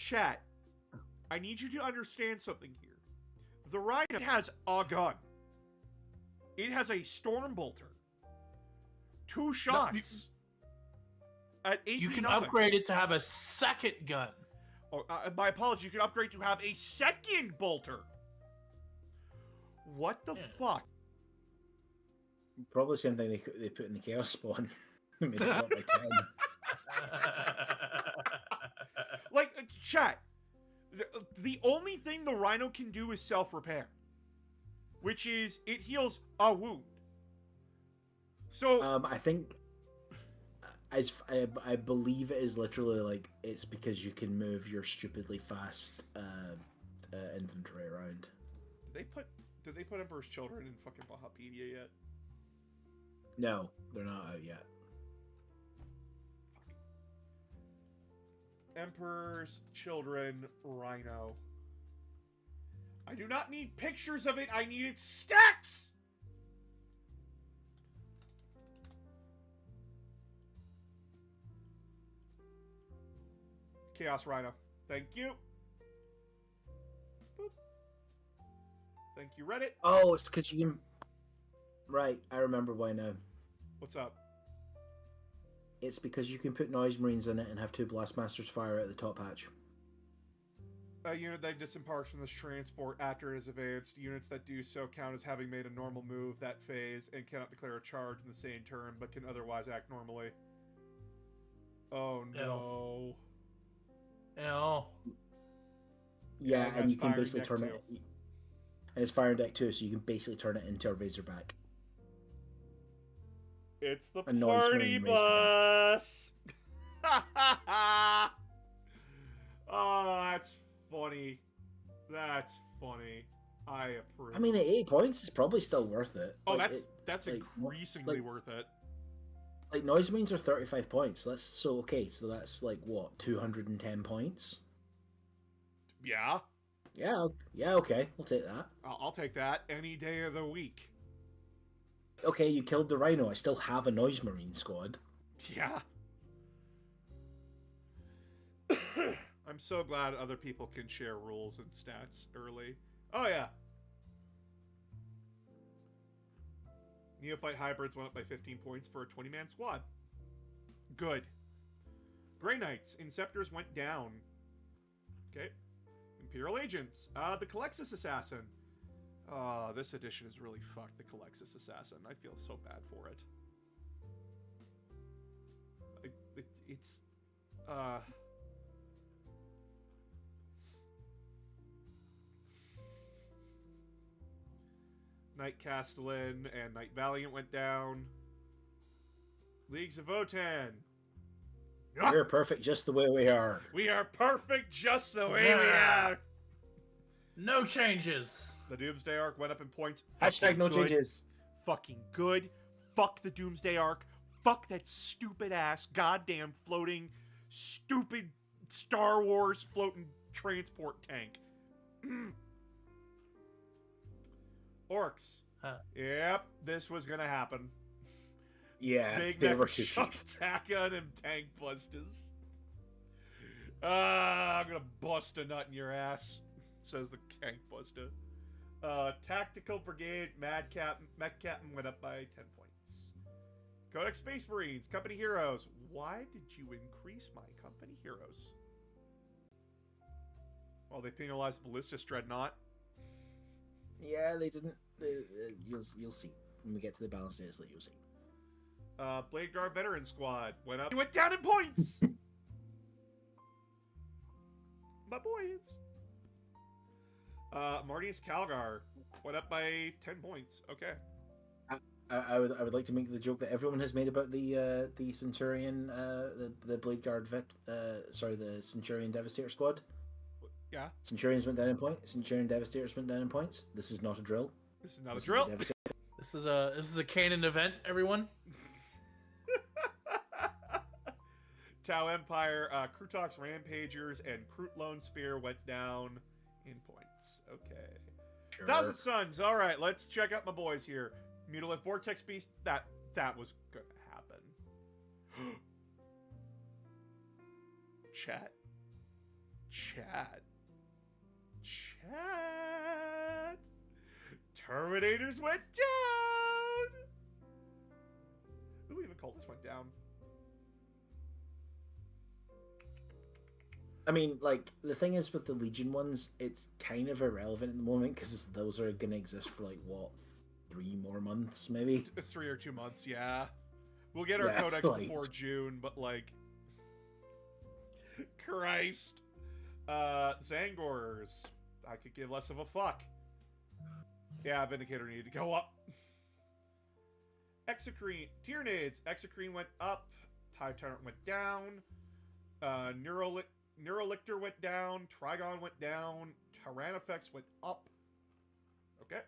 Chat, I need you to understand something here. The Rhino has a gun. It has a storm bolter. 2 shots. At 8 You can nothing. upgrade it to have a second gun. Oh, my apologies. You can upgrade to have a second bolter. What the fuck? Probably the same thing they put in the Chaos Spawn. They made it up by 10. Like, chat. The only thing the Rhino can do is self-repair. Which is, it heals a wound. So... I think... I believe it is literally like, it's because you can move your stupidly fast inventory around. Did they put Emperor's Children in fucking Bahapedia yet? No, they're not out yet. Fuck. Emperor's Children Rhino. I do not need pictures of it, I need its stats! Chaos Rhino. Thank you. Boop. Thank you, Reddit. Oh, it's because you can... Right, I remember why now. What's up? It's because you can put Noise Marines in it and have 2 Blastmasters fire at the top hatch. A unit that disembarks from this transport after it is advanced. Units that do so count as having made a normal move that phase and cannot declare a charge in the same turn, but can otherwise act normally. Oh no. Ew. Yeah, it and has you can fire basically deck turn too. it... And it's fire deck too, so you can basically turn it into a Razorback. It's the A Noise party Marine bus! Oh, that's funny. That's funny. I approve. I mean, at 8 points, it's probably still worth it. oh, Like, that's like, increasingly like- worth it. Like, Noise Marines are 35 points. So that's like, what, 210 points? Yeah, Yeah, okay, we'll take that. I'll take that any day of the week. Okay, you killed the Rhino. I still have a Noise Marine squad. Yeah. I'm so glad other people can share rules and stats early. Oh, yeah. Neophyte Hybrids went up by 15 points for a 20-man squad. Good. Grey Knights. Inceptors went down. Okay. Imperial Agents. The Calexis Assassin. This edition is really fucked, the Calexis Assassin. I feel so bad for it. It's... Knight Castellan and Knight Valiant went down. Leagues of Votan. We're perfect just the way we are. We are perfect just the way we Yeah. are. No changes. The Doomsday Arc went up in points. Hashtag no Good. changes. Fucking good. Fuck the Doomsday Arc. Fuck that stupid ass, goddamn floating, stupid Star Wars floating transport tank. Orcs. Huh. Yep, this was gonna happen. Yeah, Big they neck were too cheap. Shuktaka and tank busters. I'm gonna bust a nut in your ass, says the tank buster. Tactical Brigade, Mad Captain went up by 10 points. Codex Space Marines, Company Heroes. Why did you increase my Company Heroes? Well, they penalized Ballistus Dreadnought. Yeah, they didn't. You'll see when we get to the balance data slate. You'll see. Blade Guard Veteran Squad went up. It went down in points. My boys. Martius Calgar went up by 10 points. Okay. I would like to make the joke that everyone has made about the Centurion, the Blade Guard the Centurion Devastator squad. Yeah. Centurions went down in points. Centurion Devastators went down in points. This is not a drill. This is not This a drill. This is a canon event, everyone. Tau Empire, Krutox Rampagers, and Krut Lone Spear went down in points. Okay. Sure. Thousand Suns. All right, let's check out my boys here. Mutilate Vortex Beast. That was gonna happen. Chat. Terminators went down. Ooh, even cultists went down. I mean, like, the thing is with the Legion ones, it's kind of irrelevant at the moment because those are going to exist for, like, what, 3 more months, maybe? 3 or 2 months, yeah. We'll get our Yeah, codex like- before June, but, like... Christ. Zangors. I could give less of a fuck. Yeah, Vindicator needed to go up. Exocrine. Tyranids. Exocrine went up. Tide Tyrant went down. Neurolictor went down. Trigon went down. Tyrannifex went up. Okay.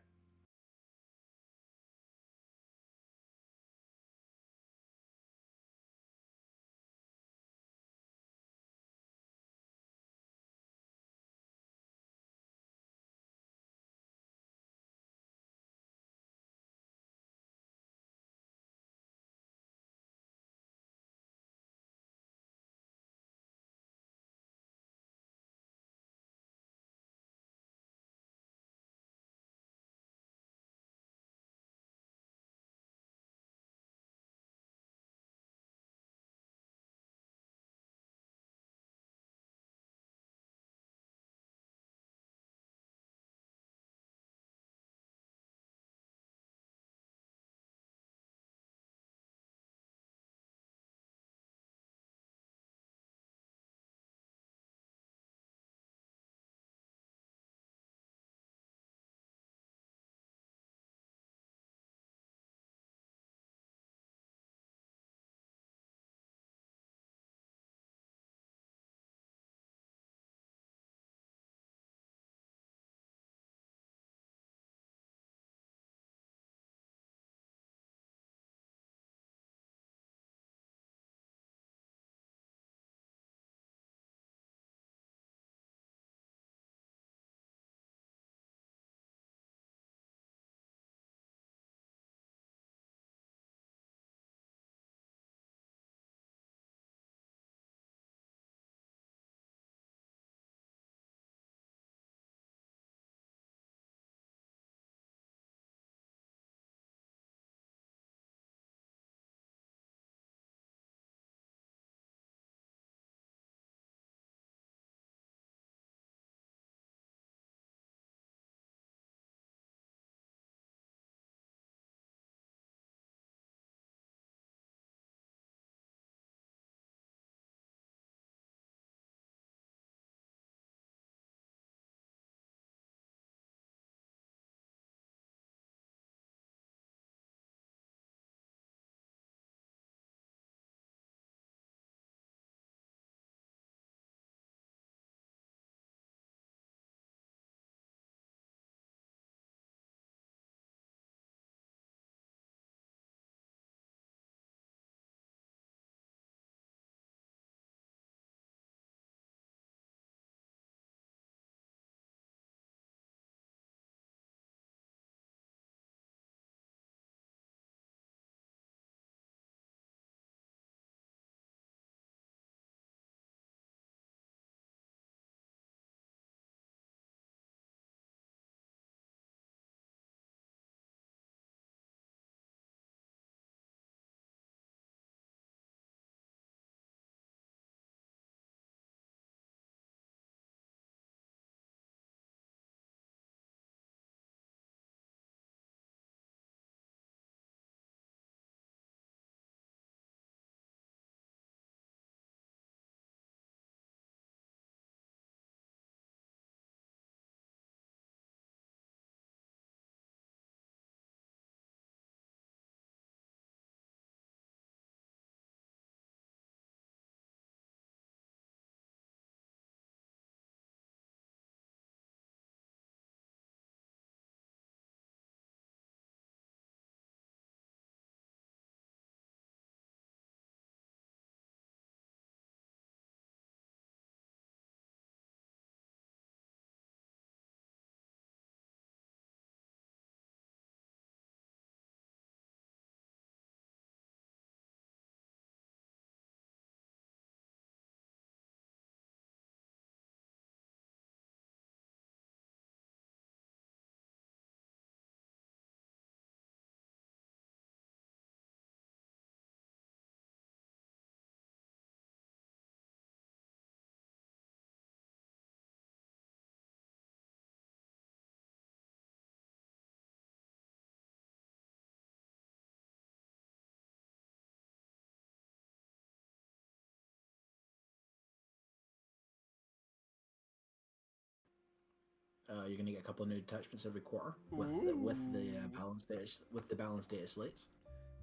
you're going to get a couple of new detachments every quarter with the balanced data slates.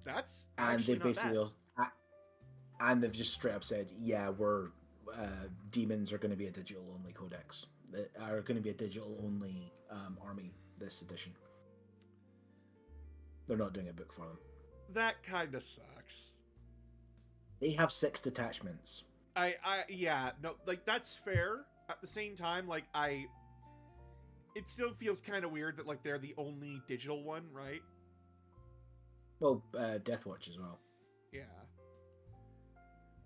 That's And actually they've not basically bad. and they've just straight up said, yeah, we're demons are going to be a digital only codex. They are going to be a digital only army this edition. They're not doing a book for them. That kind of sucks. They have 6 detachments. Yeah, no, like that's fair. At the same time, like it still feels kind of weird that like they're the only digital one, right? Well, Deathwatch as well. Yeah.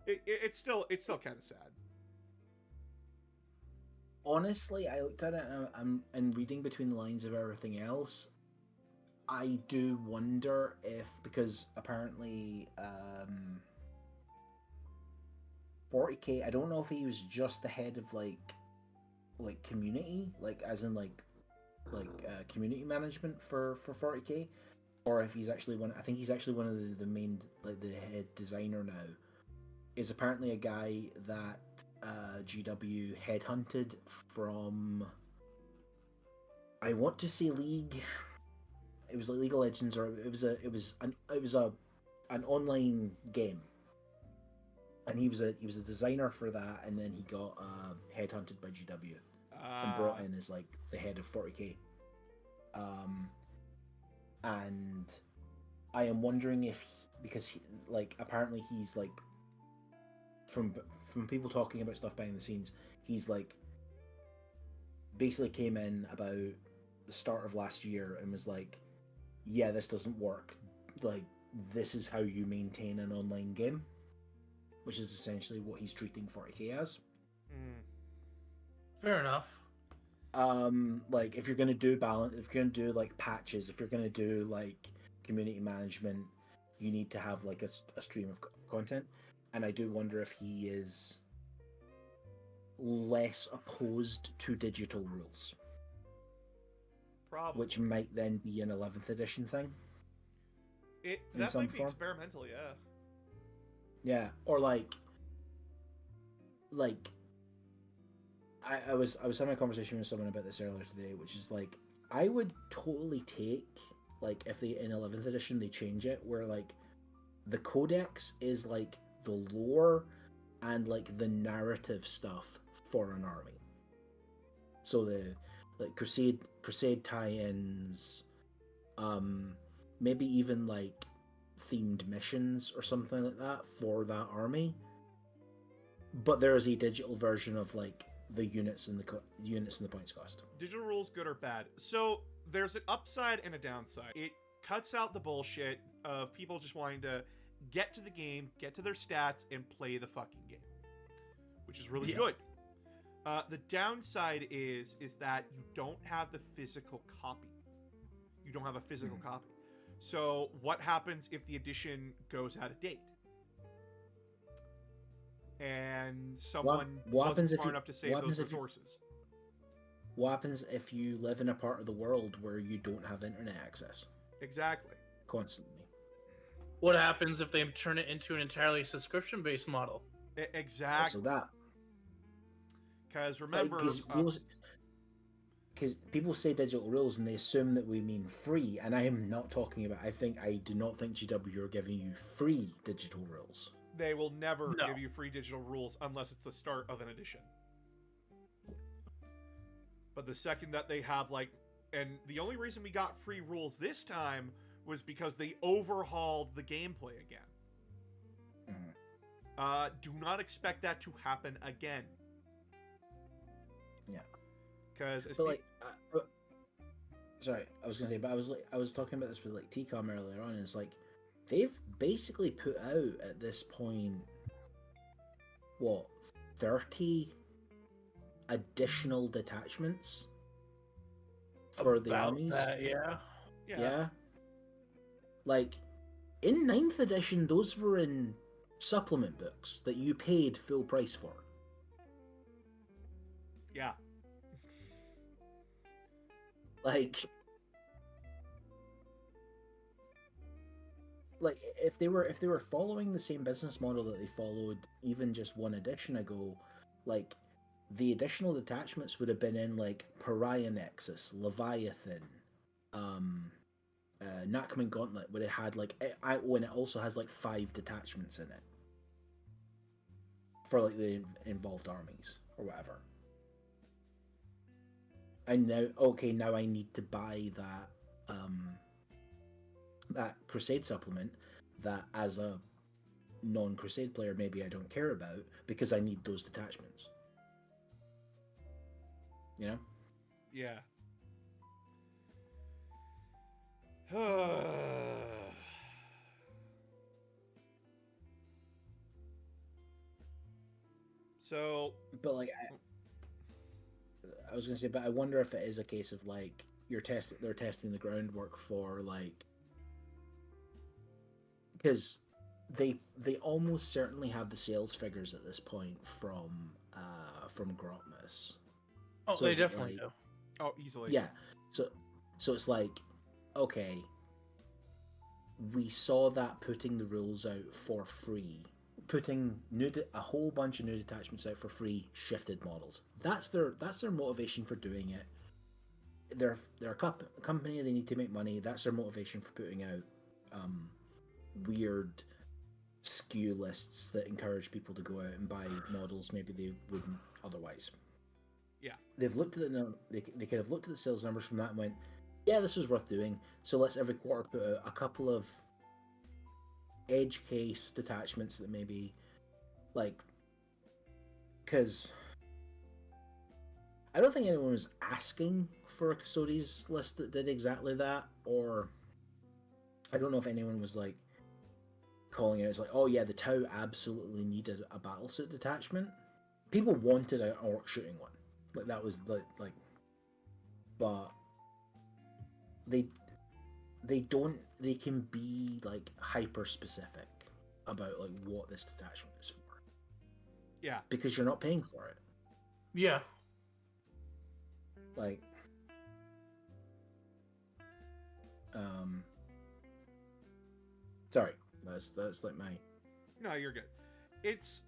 It's still kind of sad. Honestly, I looked at it and reading between the lines of everything else, I do wonder if, because apparently 40k, I don't know if he was just the head of like community, like as in like community management for 40k, or if he's actually one. I think he's actually one of the main, like the head designer now. Is apparently a guy that GW headhunted from, I want to say League. It was like League of Legends, or it was an online game, and he was a designer for that, and then he got headhunted by GW and brought in as like the head of 40k. And I am wondering if because apparently he's like, from people talking about stuff behind the scenes, he's like basically came in about the start of last year and was like, yeah, this doesn't work, like this is how you maintain an online game, which is essentially what he's treating 40k as. Fair enough. Like if you're gonna do balance, if you're gonna do like patches, if you're gonna do like community management, you need to have like a stream of content. And I do wonder if he is less opposed to digital rules. Probably. Which might then be an 11th edition thing. That might be experimental, yeah. Yeah, or like I was having a conversation with someone about this earlier today, which is like, I would totally take, like, if they in 11th edition they change it where like the codex is like the lore and like the narrative stuff for an army. So the like crusade tie-ins, maybe even like themed missions or something like that for that army. But there is a digital version of like the units and the points cost. Digital rules, good or bad? So there's an upside and a downside. It cuts out the bullshit of people just wanting to get to the game, get to their stats, and play the fucking game, which is really good. The downside is that you don't have the physical copy. You don't have a physical copy. So what happens if the edition goes out of date? And someone wasn't smart enough to save those resources. What happens if you live in a part of the world where you don't have internet access? Exactly. Constantly. What happens if they turn it into an entirely subscription-based model? Exactly. Also that. Because remember... Because people say digital rules and they assume that we mean free, and I am not talking about... I do not think GW are giving you free digital rules. They will never give you free digital rules unless it's the start of an edition. But the second that they have, like... And the only reason we got free rules this time was because they overhauled the gameplay again. Do not expect that to happen again. Yeah. Because... sorry, I was going to say, but I was talking about this with, like, TCOM earlier on, and it's like, they've basically put out, at this point, what, 30 additional detachments for the armies? Yeah. Like, in 9th edition, those were in supplement books that you paid full price for. Yeah. Like if they were following the same business model that they followed even just one edition ago, like the additional detachments would have been in like Pariah Nexus, Leviathan, Nakman Gauntlet, where it had like when it also has like 5 detachments in it for like the involved armies or whatever. And now I need to buy that Crusade supplement that as a non-Crusade player maybe I don't care about because I need those detachments. You know? Yeah. So, but like I was gonna say, but I wonder if it is a case of like they're testing the groundwork for like, because they almost certainly have the sales figures at this point from Grotmus. Oh, So they it's definitely like, do. oh, easily. Yeah. So it's like, okay, we saw that putting the rules out for free, putting a whole bunch of new detachments out for free, shifted models. That's their motivation for doing it. They're a company. They need to make money. That's their motivation for putting out weird skew lists that encourage people to go out and buy models maybe they wouldn't otherwise. Yeah. They've looked at they could have looked at the sales numbers from that and went, yeah, this was worth doing. So let's every quarter put out a couple of edge case detachments that maybe, like, because I don't think anyone was asking for a Custodes list that did exactly that, or I don't know if anyone was like calling out, it's like, oh yeah, the Tau absolutely needed a battlesuit detachment. People wanted an orc shooting one, like that was like, but they can be like hyper specific about like what this detachment is for. Yeah. Because you're not paying for it. Yeah. Like, sorry, that's like my. No, you're good. It's.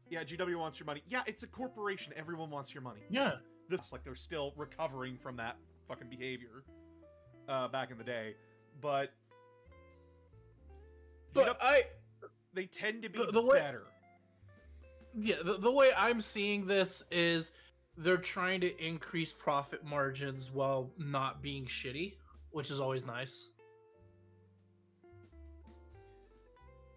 Yeah, GW wants your money. Yeah, it's a corporation. Everyone wants your money. Yeah. It's like they're still recovering from that fucking behavior back in the day, but they tend to be the way, better. Yeah, the way I'm seeing this is they're trying to increase profit margins while not being shitty, which is always nice.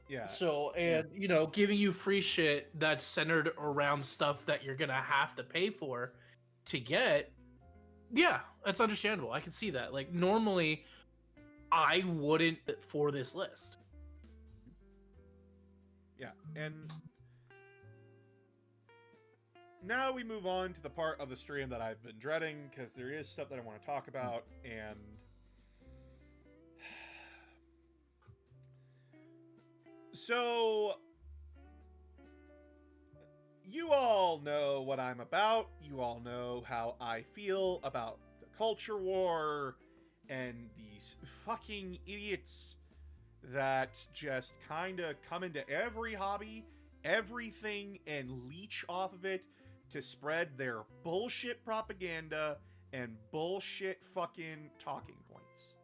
Yeah. So, and you know, giving you free shit that's centered around stuff that you're gonna have to pay for to get. Yeah, that's understandable. I can see that. Like, normally, I wouldn't for this list. Yeah, and now we move on to the part of the stream that I've been dreading, because there is stuff that I want to talk about, and so you all know what I'm about. You all know how I feel about the culture war and these fucking idiots that just kind of come into every hobby, everything, and leech off of it to spread their bullshit propaganda and bullshit fucking talking points.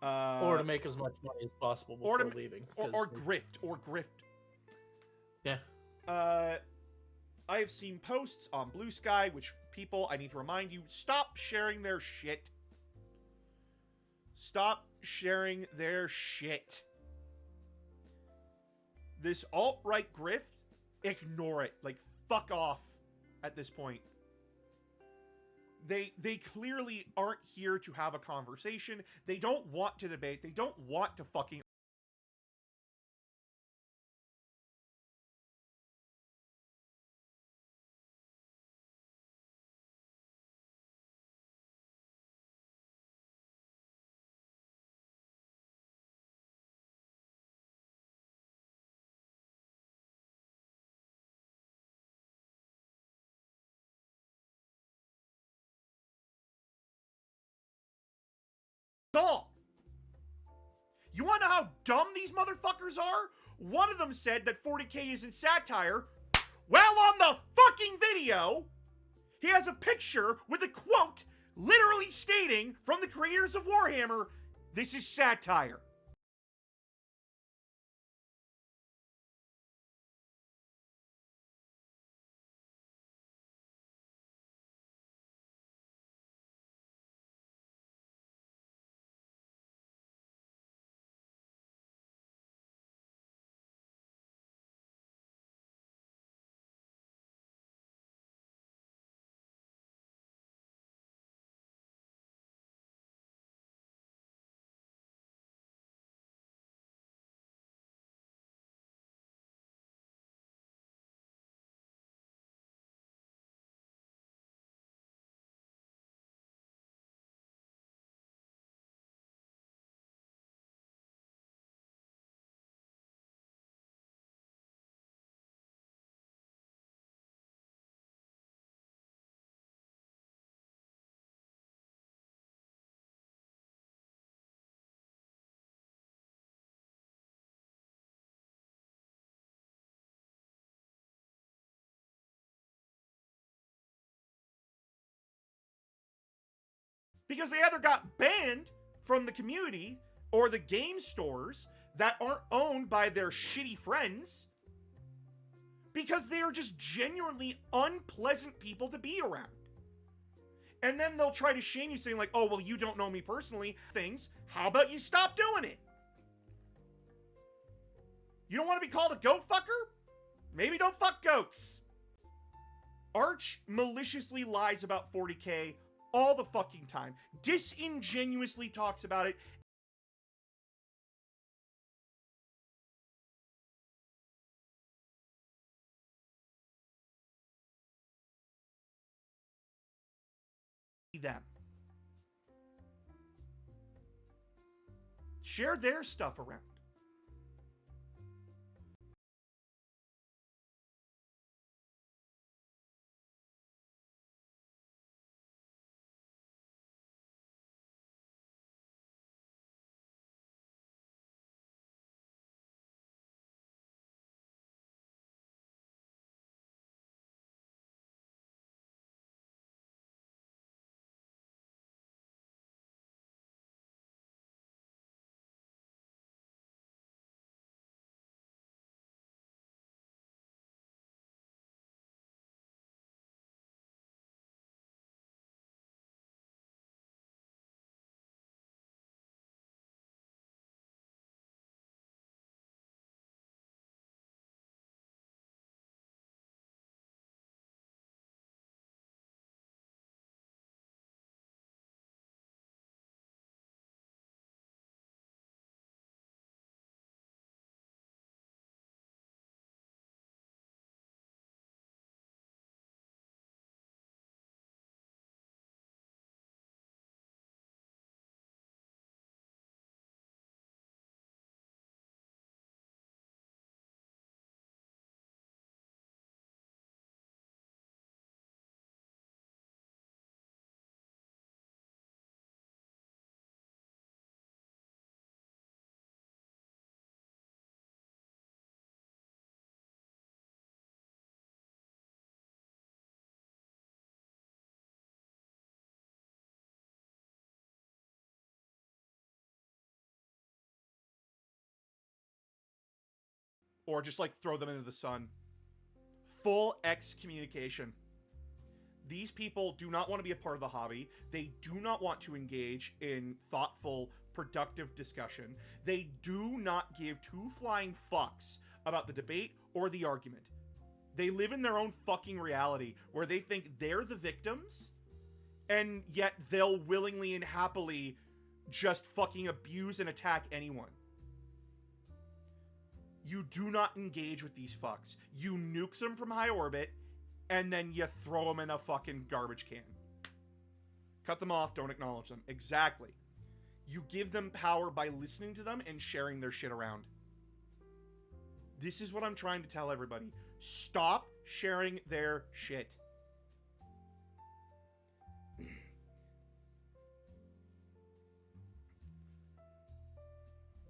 Or to make as much money as possible before leaving. Or grift. Yeah. I have seen posts on Blue Sky, which people, I need to remind you, stop sharing their shit. Stop sharing their shit. This alt-right grift, ignore it. Like, fuck off at this point. They clearly aren't here to have a conversation. They don't want to debate. They don't want to fucking all. You want to know how dumb these motherfuckers are? One of them said that 40k isn't satire. Well, on the fucking video, he has a picture with a quote literally stating from the creators of Warhammer, this is satire. Because they either got banned from the community or the game stores that aren't owned by their shitty friends because they are just genuinely unpleasant people to be around. And then they'll try to shame you saying like, oh, well, you don't know me personally. Things, how about you stop doing it? You don't want to be called a goat fucker? Maybe don't fuck goats. Arch maliciously lies about 40K all the fucking time. Disingenuously talks about it. Them. Share their stuff around. Or just like throw them into the sun. Full excommunication. These people do not want to be a part of the hobby. They do not want to engage in thoughtful, productive discussion. They do not give two flying fucks about the debate or the argument. They live in their own fucking reality where they think they're the victims, and yet they'll willingly and happily just fucking abuse and attack anyone. You do not engage with these fucks. You nuke them from high orbit, and then you throw them in a fucking garbage can. Cut them off, don't acknowledge them. Exactly. You give them power by listening to them and sharing their shit around. This is what I'm trying to tell everybody. Stop sharing their shit.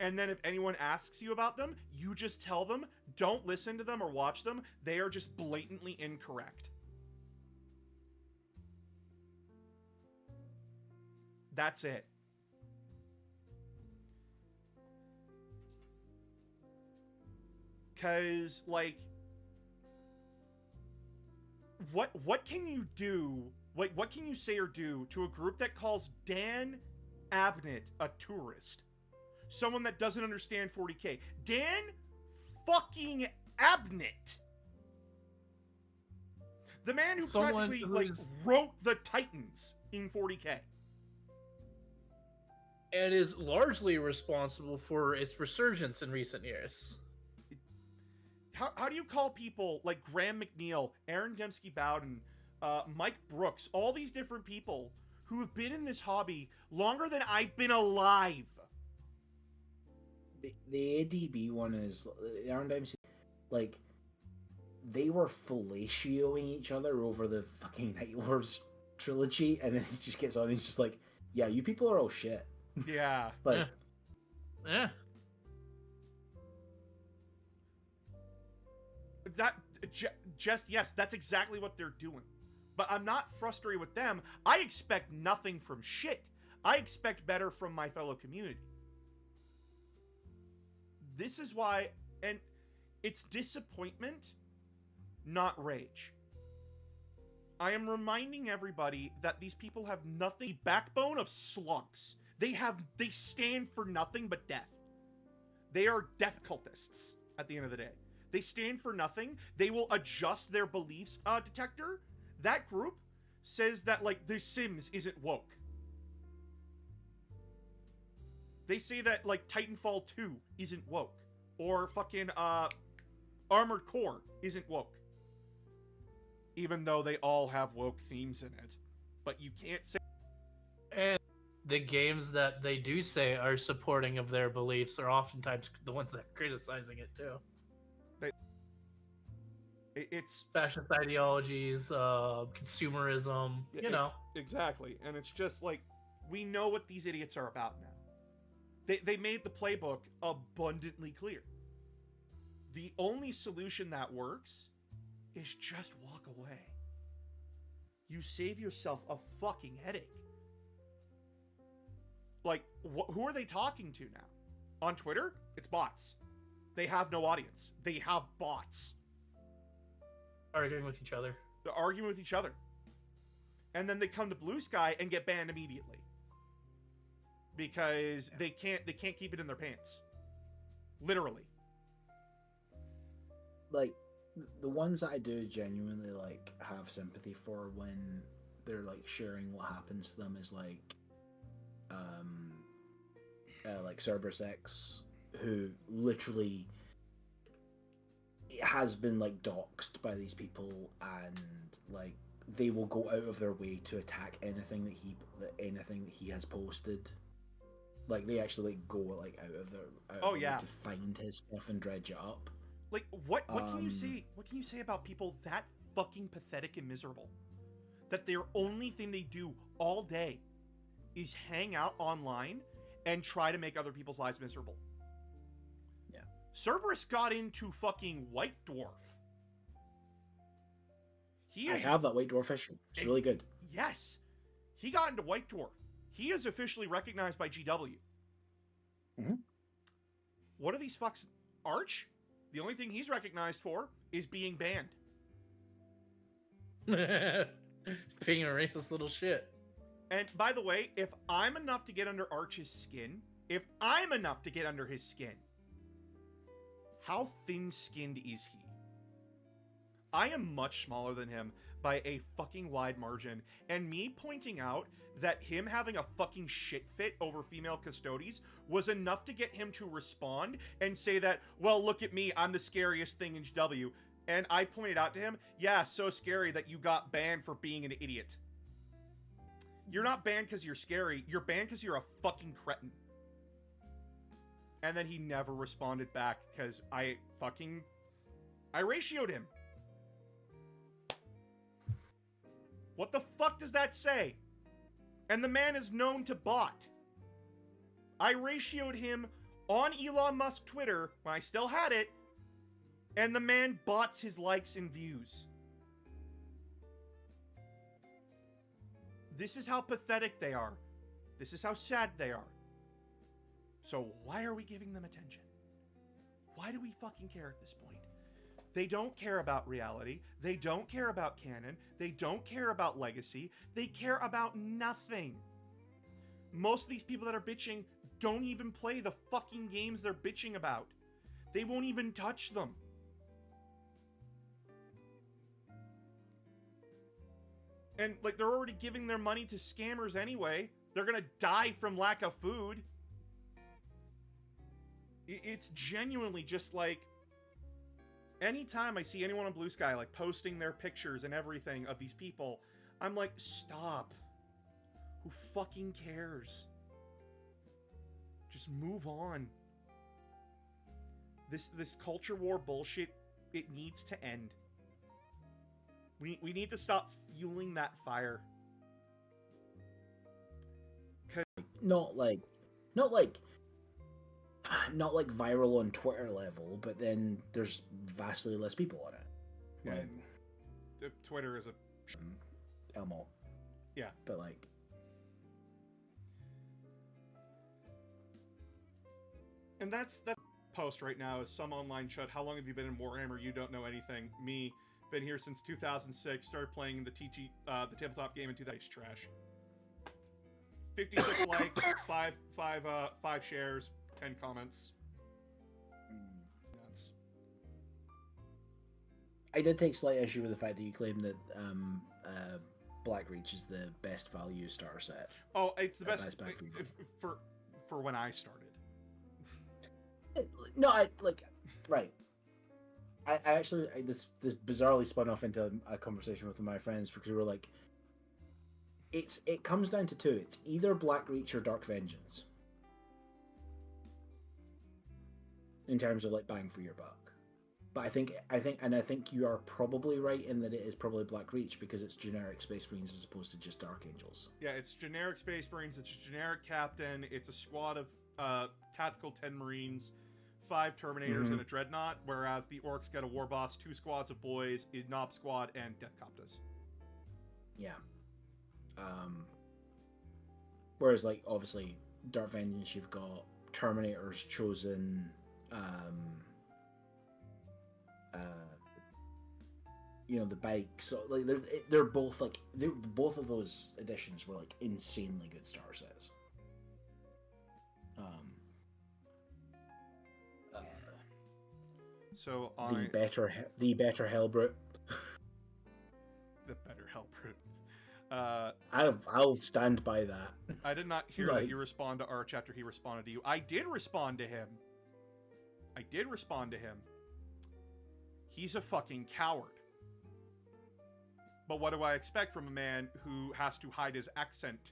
And then if anyone asks you about them, you just tell them, don't listen to them or watch them. They are just blatantly incorrect. That's it. Because, like, what can you do, what can you say or do to a group that calls Dan Abnett a tourist? Someone that doesn't understand 40K. Dan fucking Abnett! The man who practically, like, wrote the Titans in 40K. And is largely responsible for its resurgence in recent years. How do you call people like Graham McNeil, Aaron Dembski-Bowden, Mike Brooks, all these different people who have been in this hobby longer than I've been alive? The ADB one is Aaron Dempsey, like, they were fellatioing each other over the fucking Night Lords trilogy, and then he just gets on and he's just like, yeah, you people are all shit. Yeah. Like, Yeah. That just yes, that's exactly what they're doing. But I'm not frustrated with them. I expect nothing from shit. I expect better from my fellow community. This is why, and it's disappointment, not rage. I am reminding everybody that these people have nothing, the backbone of slugs. They stand for nothing but death. They are death cultists at the end of the day. They stand for nothing. They will adjust their beliefs detector. That group says that, like, The Sims isn't woke. They say that, like, Titanfall 2 isn't woke. Or fucking Armored Core isn't woke. Even though they all have woke themes in it. But you can't say... And the games that they do say are supporting of their beliefs are oftentimes the ones that are criticizing it too. It's fascist ideologies, consumerism, you know. Exactly. And it's just like, we know what these idiots are about now. They made the playbook abundantly clear. The only solution that works is just walk away. You save yourself a fucking headache. Like, who are they talking to now? On Twitter? It's bots. They have no audience. They have bots. Arguing with each other. They're arguing with each other. And then they come to Blue Sky and get banned immediately. Because they can't keep it in their pants. Literally. Like, the ones that I do genuinely, like, have sympathy for when they're, like, sharing what happens to them is, like Cerberus X, who literally has been, like, doxxed by these people, and, like, they will go out of their way to attack anything that he has posted. Like, they actually, like, go, like, out of their way to find his stuff and dredge it up. Like, what can you say? What can you say about people that fucking pathetic and miserable? That their only thing they do all day is hang out online and try to make other people's lives miserable. Yeah. Cerberus got into fucking White Dwarf. I have that White Dwarf issue. It's really good. Yes. He got into White Dwarf. He is officially recognized by GW. Mm-hmm. What are these fucks? Arch? The only thing he's recognized for is being banned. Being a racist little shit. And by the way, if I'm enough to get under Arch's skin, how thin-skinned is he? I am much smaller than him by a fucking wide margin, and me pointing out that him having a fucking shit fit over female custodies was enough to get him to respond and say that, well, look at me, I'm the scariest thing in GW. And I pointed out to him, yeah, so scary that you got banned for being an idiot. You're not banned because you're scary, you're banned because you're a fucking cretin. And then he never responded back because I ratioed him. What the fuck does that say? And the man is known to bot. I ratioed him on Elon Musk Twitter when I still had it, and the man bots his likes and views. This is how pathetic they are. This is how sad they are. So why are we giving them attention? Why do we fucking care at this point? They don't care about reality. They don't care about canon. They don't care about legacy. They care about nothing. Most of these people that are bitching don't even play the fucking games they're bitching about. They won't even touch them. And, like, they're already giving their money to scammers anyway. They're gonna die from lack of food. It's genuinely just, like... Anytime I see anyone on Blue Sky, like, posting their pictures and everything of these people, I'm like, stop. Who fucking cares? Just move on. This culture war bullshit, it needs to end. We need to stop fueling that fire. Not like viral on Twitter level, but then there's vastly less people on it. Like, and Twitter is a Elmo. Yeah, but like, and that's that post right now is some online shut. How long have you been in Warhammer? You don't know anything. Me, been here since 2006. Started playing the the tabletop game in 2000. Trash. 56 likes, five shares, 10 comments. Nuts. I did take slight issue with the fact that you claim that Blackreach is the best value starter set. Oh, it's the best for when I started. No, right. I actually this bizarrely spun off into a conversation with my friends because we were like, it comes down to two. It's either Blackreach or Dark Vengeance in terms of like bang for your buck. But I think you are probably right in that it is probably Blackreach because it's generic Space Marines as opposed to just Dark Angels. Yeah, it's generic Space Marines. It's a generic captain. It's a squad of tactical 10 Marines, 5 Terminators, and a Dreadnought. Whereas the Orcs get a War Boss, 2 squads of boys, a Nob squad, and Death Coptas. Yeah. Whereas, like, obviously, Dark Vengeance, you've got Terminators, Chosen, the bikes. So, like, they're both like both of those editions were like insanely good star sets. So the better Hellbrute. The better Hellbrute. I'll stand by that. I did not hear that you respond to Arch after he responded to you. I did respond to him. He's a fucking coward. But what do I expect from a man who has to hide his accent?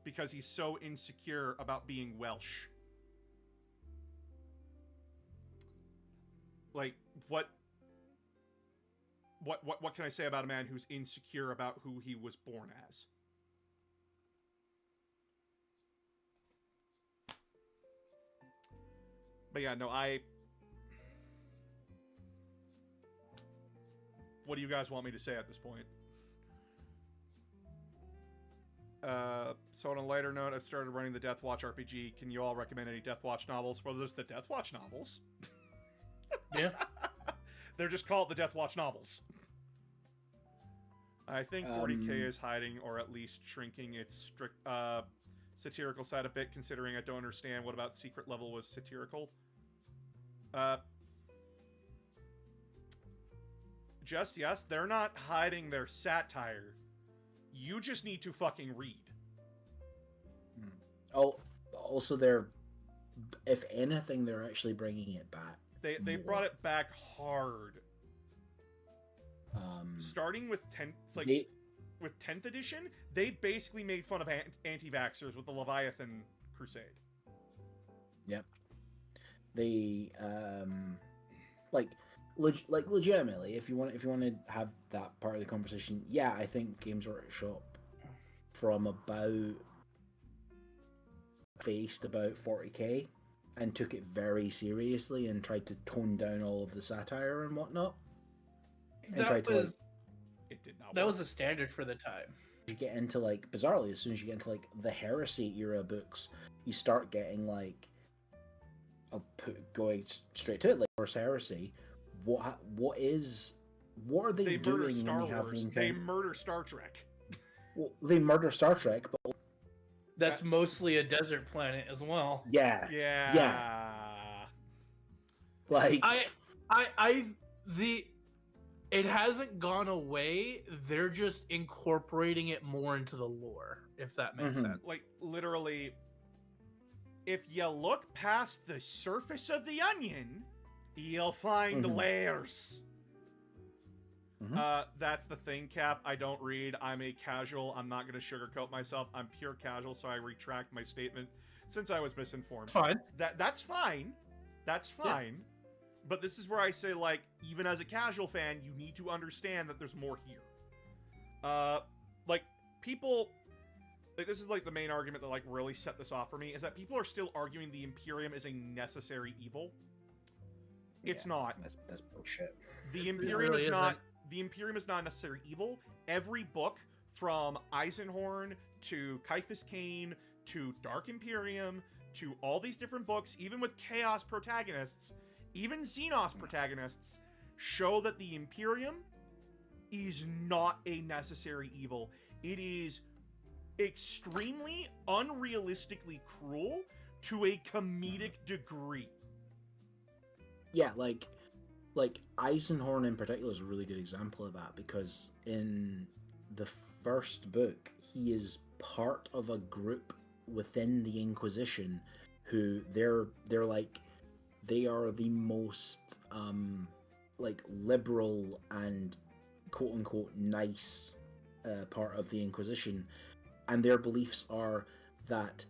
Because he's so insecure about being Welsh. Like, what can I say about a man who's insecure about who he was born as? But yeah, no, what do you guys want me to say at this point? So on a lighter note, I've started running the Deathwatch RPG. Can you all recommend any Deathwatch novels? Well, there's the Deathwatch novels. Yeah. They're just called the Deathwatch novels. I think 40k is hiding, or at least shrinking its strict satirical side a bit, considering I don't understand what about secret level was satirical. Just, yes, they're not hiding their satire. You just need to fucking read. Oh, also if anything, they're actually bringing it back. They brought it back hard. Starting with 10th edition, they basically made fun of anti-vaxxers with the Leviathan Crusade. Yep. They legitimately, if you want to have that part of the conversation, yeah, I think Games Workshop from about faced about 40k and took it very seriously and tried to tone down all of the satire and whatnot. And That tried to was It did not. that work. was a standard for the time. you get into like bizarrely, as soon as you get into like the heresy era books, you start getting like going straight to it, like Horse Heresy. What are they, They murder doing Star when they have Wars. the They encounter? murder Star Trek. Well, they murder Star Trek, but That's mostly a desert planet as well. yeah, Yeah. like It hasn't gone away. They're just incorporating it more into the lore, if that makes Mhm. sense. Like, literally, if you look past the surface of the onion, you'll find Mhm. layers. Mhm. That's the thing, Cap. I don't read. I'm a casual. I'm not going to sugarcoat myself. I'm pure casual, so I retract my statement since I was misinformed. It's fine. That's fine. That's fine. But this is where I say, like, even as a casual fan, you need to understand that there's more here. Like, people... Like, this is, like, the main argument that, like, really set this off for me, is that people are still arguing the Imperium is a necessary evil. It's not. That's bullshit. The Imperium really is not... isn't. The Imperium is not a necessary evil. Every book, from Eisenhorn to Caiaphas Cain to Dark Imperium to all these different books, even with Chaos protagonists, even Xenos protagonists, show that the Imperium is not a necessary evil. It is extremely unrealistically cruel to a comedic degree. Yeah, like Eisenhorn in particular is a really good example of that, because in the first book, he is part of a group within the Inquisition who they are the most like liberal and quote unquote nice part of the Inquisition, and their beliefs are that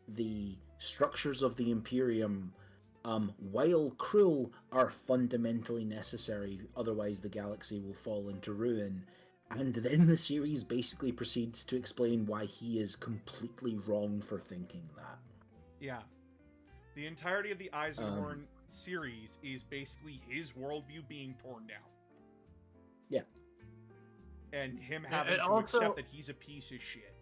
the structures of the Imperium, while cruel, are fundamentally necessary, otherwise the galaxy will fall into ruin. And then the series basically proceeds to explain why he is completely wrong for thinking that. Yeah. The entirety of the Eisenhorn series is basically his worldview being torn down. Yeah. And him having And to also- accept that he's a piece of shit.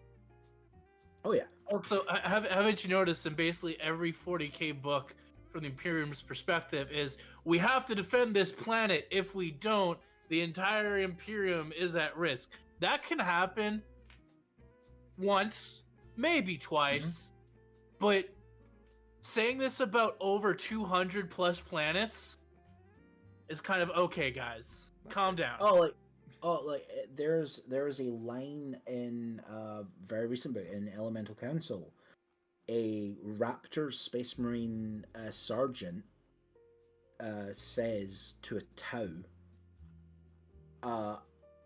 Oh yeah. Also, haven't you noticed in basically every 40k book, from the Imperium's perspective, is we have to defend this planet. If we don't, the entire Imperium is at risk. That can happen once, maybe twice, but saying this about over 200 plus planets is kind of okay, guys. Calm down. There's a line in a very recent book in Elemental Council. A Raptor Space Marine sergeant says to a Tau,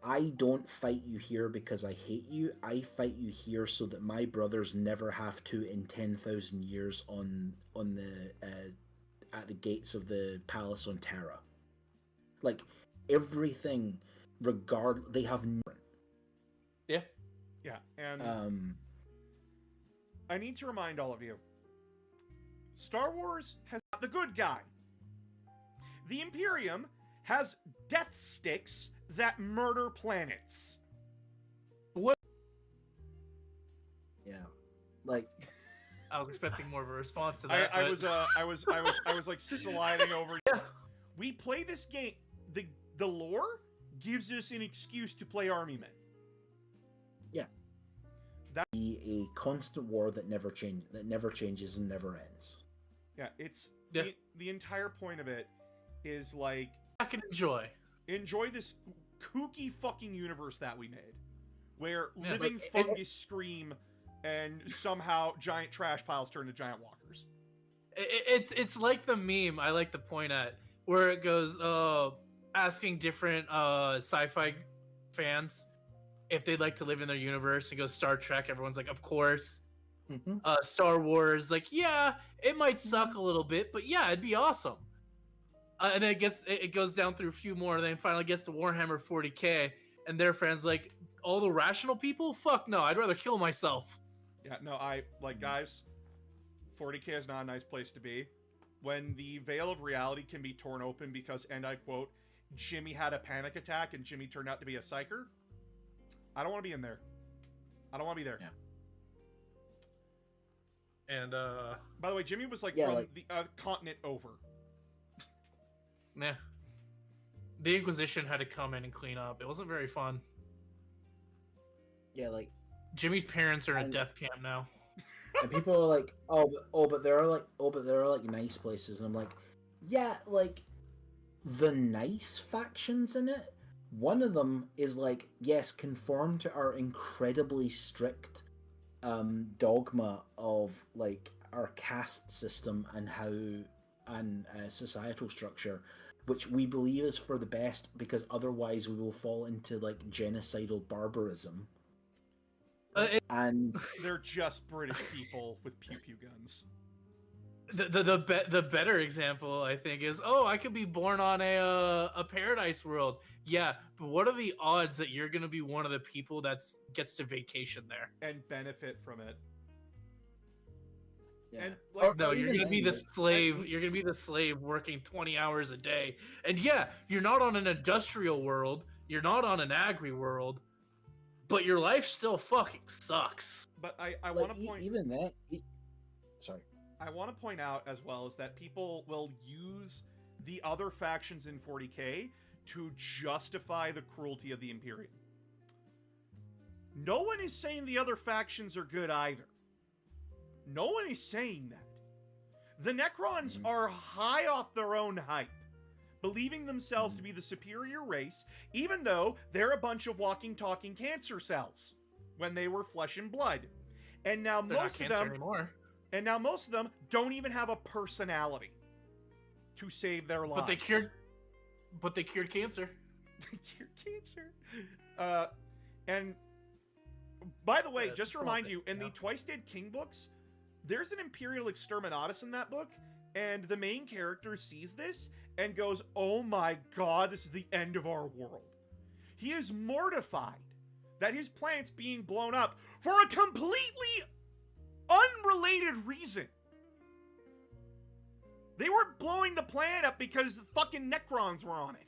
I don't fight you here because I hate you. I fight you here so that my brothers never have to in 10,000 years on the at the gates of the palace on Terra. Like everything, they have Yeah. Yeah, and I need to remind all of you, Star Wars has got the good guy. The Imperium has death sticks that murder planets. Yeah, like I was expecting more of a response to that. I but- was like sliding over. We play this game. The lore gives us an excuse to play army men. be a constant war that never changes and never ends. Yeah, it's Yeah. the entire point of it is like I can enjoy this kooky fucking universe that we made, where Yeah, living like, fungus scream and somehow giant trash piles turn to giant walkers. It's like the meme I like to point at, where it goes asking different sci-fi fans if they'd like to live in their universe, and goes Star Trek. Everyone's like, of course. Star Wars, like, yeah, it might suck a little bit, but yeah, it'd be awesome. And then it goes down through a few more, and then finally gets to Warhammer 40k, and their friends like, all the rational people, fuck no, I'd rather kill myself. Yeah, no, I like, guys, 40k is not a nice place to be. When the veil of reality can be torn open because, and I quote, Jimmy had a panic attack and Jimmy turned out to be a psyker. I don't want to be in there. I don't want to be there. Yeah. And, by the way, Jimmy was, from the continent over. Nah. The Inquisition had to come in and clean up. It wasn't very fun. Yeah, like... Jimmy's parents are in a death camp now. And people are like, but there are nice places, and I'm like, yeah, like the nice factions in it. One of them is like, yes, conform to our incredibly strict dogma of like our caste system and societal structure, which we believe is for the best, because otherwise we will fall into like genocidal barbarism. And they're just British people with pew pew guns. The better example, I think, is I could be born on a paradise world. Yeah, but what are the odds that you're gonna be one of the people that gets to vacation there and benefit from it? Yeah. And, no, you're gonna be the slave. You're gonna be the slave working 20 hours a day. And yeah, you're not on an industrial world. You're not on an agri world. But your life still fucking sucks. But I want to point... Even that... Sorry. I want to point out as well is that people will use the other factions in 40k to justify the cruelty of the Imperium. No one is saying the other factions are good either. No one is saying that. The Necrons are high off their own hype, believing themselves to be the superior race, even though they're a bunch of walking, talking cancer cells when they were flesh and blood. And now most of them don't even have a personality to save their lives. But they cured cancer. They cured cancer. And by the way, just to remind you, in the Twice Dead King books, there's an Imperial Exterminatus in that book, and the main character sees this and goes, oh my god, this is the end of our world. He is mortified that his planet's being blown up for a completely unrelated reason. They weren't blowing the planet up because the fucking Necrons were on it.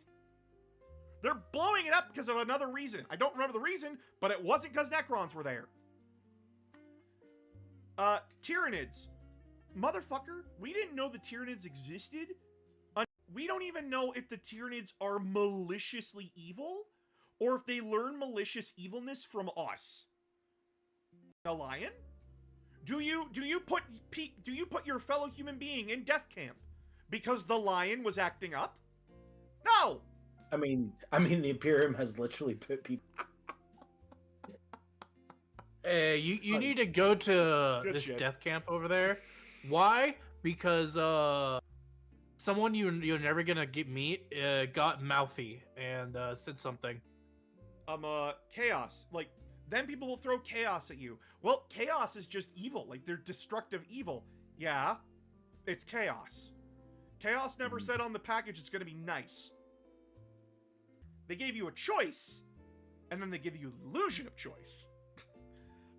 They're blowing it up because of another reason. I don't remember the reason, but it wasn't because Necrons were there. Tyranids. Motherfucker, we didn't know the Tyranids existed. We don't even know if the Tyranids are maliciously evil, or if they learn malicious evilness from us. The lion? Do you put your fellow human being in death camp because the lion was acting up? No. I mean, the Imperium has literally put people. Hey, you need to go to this death camp over there. Why? Because someone you're never gonna meet got mouthy and said something. Chaos. Like, then people will throw chaos at you. Well, chaos is just evil. Like, they're destructive evil. Yeah, it's chaos. Chaos never said on the package it's gonna be nice. They gave you a choice, and then they give you the illusion of choice.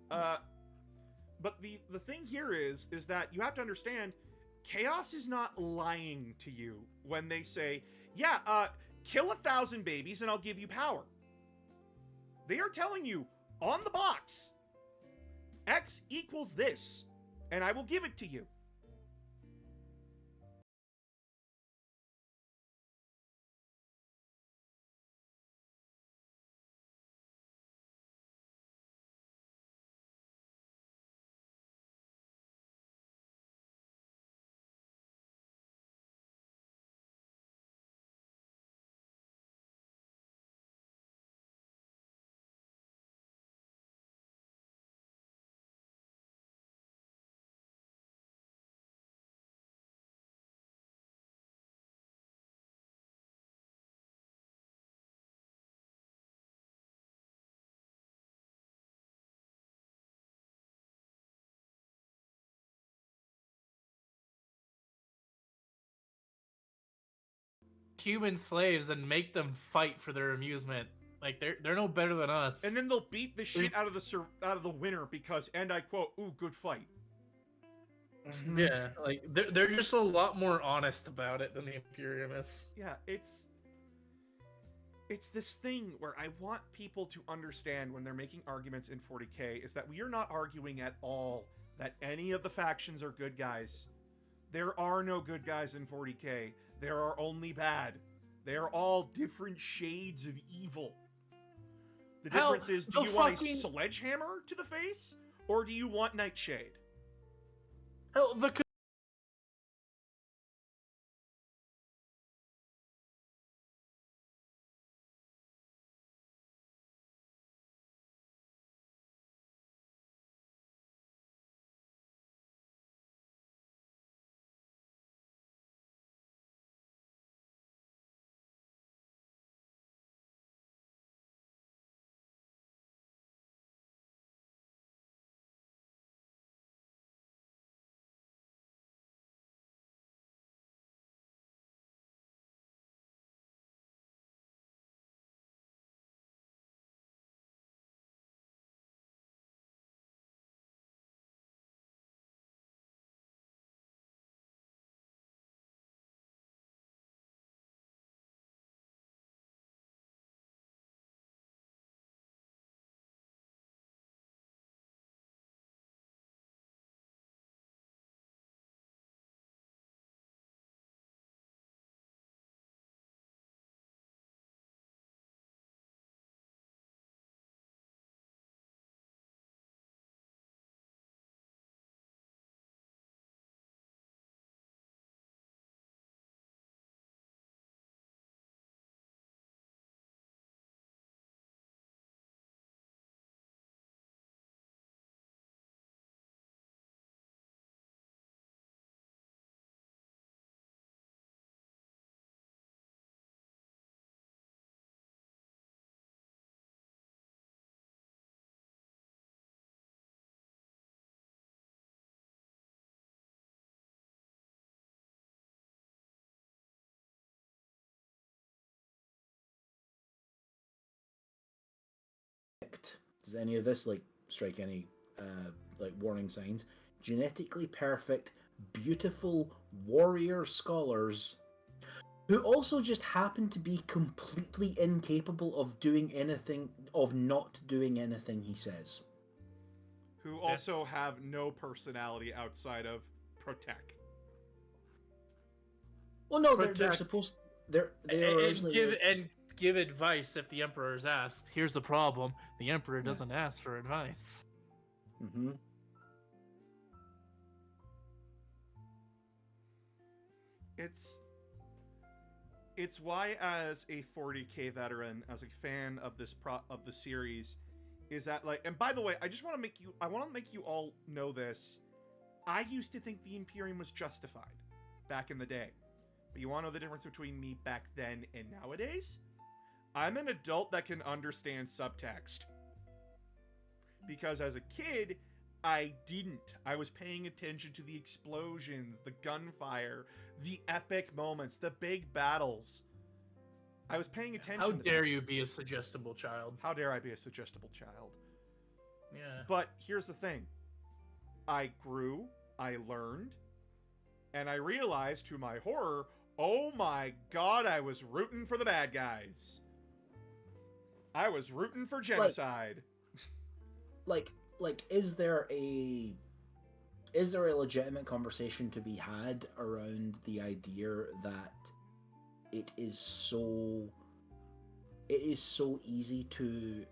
But the thing here is that you have to understand, Chaos is not lying to you when they say, yeah, kill 1,000 babies and I'll give you power. They are telling you, on the box, X equals this, and I will give it to you. Human slaves and make them fight for their amusement. Like, they're no better than us. And then they'll beat the shit out of the winner because, and I quote, "Ooh, good fight." Yeah, like they're just a lot more honest about it than the Imperiumists. Yeah, it's this thing where I want people to understand when they're making arguments in 40k is that we are not arguing at all that any of the factions are good guys. There are no good guys in 40k. There are only bad. They are all different shades of evil. The difference is, do you want a sledgehammer to the face, or do you want Nightshade? Hell, the Does any of this like strike any like warning signs? Genetically perfect, beautiful warrior scholars who also just happen to be completely incapable of doing anything, of not doing anything he says. Who also have no personality outside of protect. Well, no, they're supposed. They are originally give advice if the Emperor is asked. Here's the problem: the Emperor doesn't ask for advice. Mm-hmm. It's why, as a 40k veteran, as a fan of the series, is that like. And by the way, I want to make you all know this. I used to think the Imperium was justified back in the day, but you want to know the difference between me back then and nowadays? I'm an adult that can understand subtext. Because as a kid, I didn't. I was paying attention to the explosions, the gunfire, the epic moments, the big battles. I was paying attention How to dare you be a suggestible child? How dare I be a suggestible child? Yeah. But here's the thing. I grew, I learned, and I realized, to my horror, oh my god, I was rooting for the bad guys. I was rooting for genocide. Like, is there a legitimate conversation to be had around the idea that it is so easy to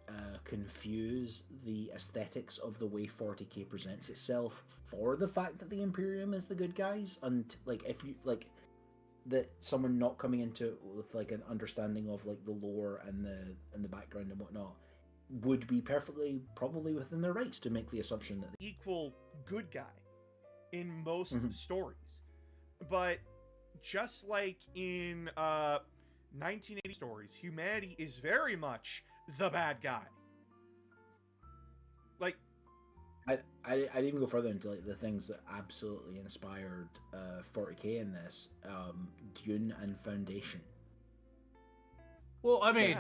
confuse the aesthetics of the way 40k presents itself for the fact that the Imperium is the good guys, and like if you like that someone not coming into it with like an understanding of like the lore and the background and whatnot would be perfectly probably within their rights to make the assumption that equal good guy in most stories. But just like in 1980 stories, humanity is very much the bad guy. Like, I'd even go further into like the things that absolutely inspired 40k in this, Dune and Foundation. Well, I mean,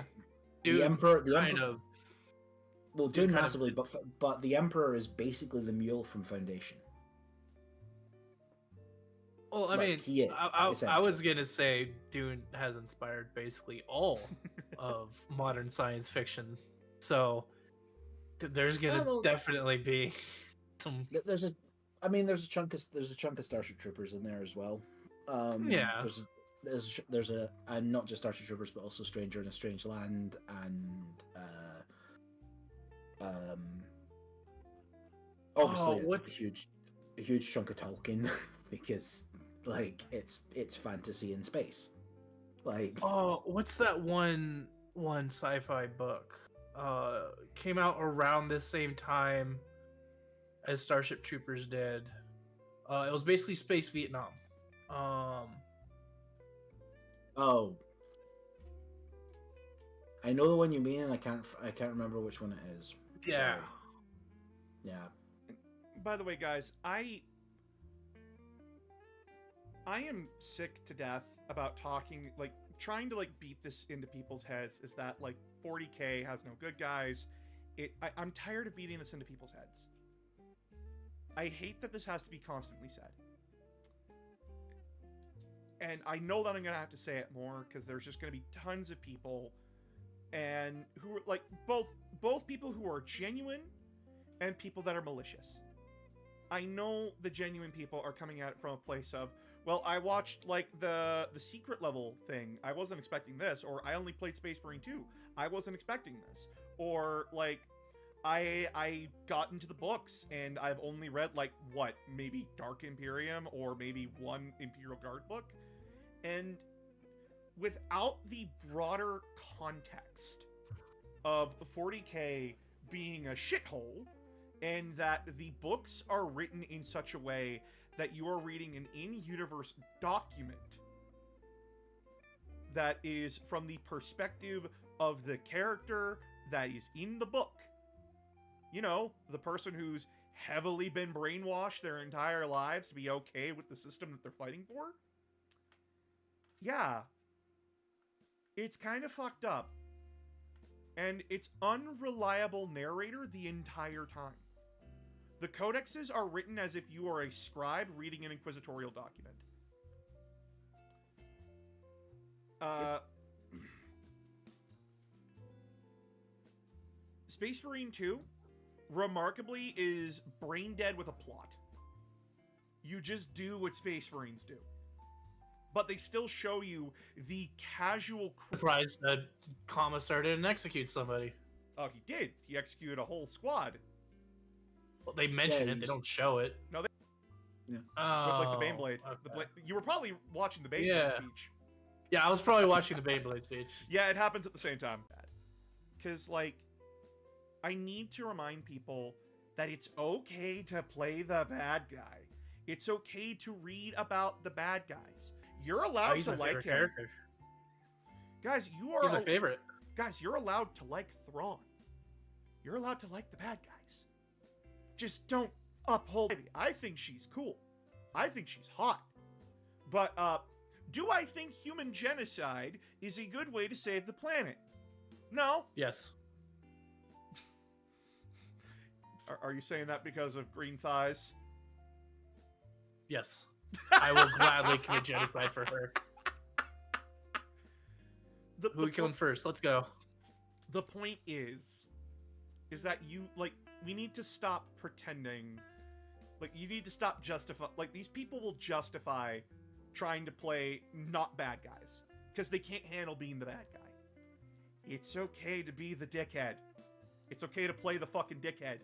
Dune the Emperor kind of. Well, Dune massively, but the Emperor is basically the mule from Foundation. Well, I Like, mean, he is, I was essentially. gonna say Dune has inspired basically all of modern science fiction, so there's gonna well, definitely be some. there's a, I mean, there's a chunk of Starship Troopers in there as well. Yeah. There's a and not just Starship Troopers, but also Stranger in a Strange Land and obviously Oh, what? a huge chunk of Tolkien because like it's fantasy in space. Like Oh, what's that one sci-fi book? Came out around the same time as Starship Troopers did. It was basically Space Vietnam. oh, I know the one you mean, and I can't remember which one it is. Yeah. Sorry. Yeah. By the way, guys, I am sick to death about talking, like, trying to, like, beat this into people's heads, is that, like, 40K has no good guys. I'm tired of beating this into people's heads. I hate that this has to be constantly said. And I know that I'm going to have to say it more, because there's just going to be tons of people, and who are, like, both people who are genuine and people that are malicious. I know the genuine people are coming at it from a place of, well, I watched, like, the secret level thing. I wasn't expecting this. Or, I only played Space Marine 2. I wasn't expecting this. Or, like, I got into the books, and I've only read, like, what? Maybe Dark Imperium, or maybe one Imperial Guard book. And without the broader context of 40K being a shithole, and that the books are written in such a way that you are reading an in-universe document that is from the perspective of the character that is in the book. You know, the person who's heavily been brainwashed their entire lives to be okay with the system that they're fighting for. Yeah. It's kind of fucked up. And it's unreliable narrator the entire time. The codexes are written as if you are a scribe reading an inquisitorial document. Space Marine 2, remarkably, is brain dead with a plot. You just do what Space Marines do. But they still show you the casual... Surprised that Commissar didn't execute somebody. Oh, he did. He executed a whole squad. Well, they mention it, they don't show it. No, they... Yeah. With, like, the Baneblade. Okay. You were probably watching the Baneblade speech. Yeah, I was probably watching the Beyblade speech. Yeah, it happens at the same time. Because, like, I need to remind people that it's okay to play the bad guy. It's okay to read about the bad guys. You're allowed to like him. Character. Guys, you are... He's my favorite. Guys, you're allowed to like Thrawn. You're allowed to like the bad guys. Just don't uphold... I think she's cool. I think she's hot. But, do I think human genocide is a good way to save the planet? No. Yes. Are you saying that because of green thighs? Yes. I will gladly commit genocide for her. Who are we killing first? Let's go. The point is that you, like, we need to stop pretending. Like, you need to stop like, these people will justify trying to play not bad guys. Because they can't handle being the bad guy. It's okay to be the dickhead. It's okay to play the fucking dickhead.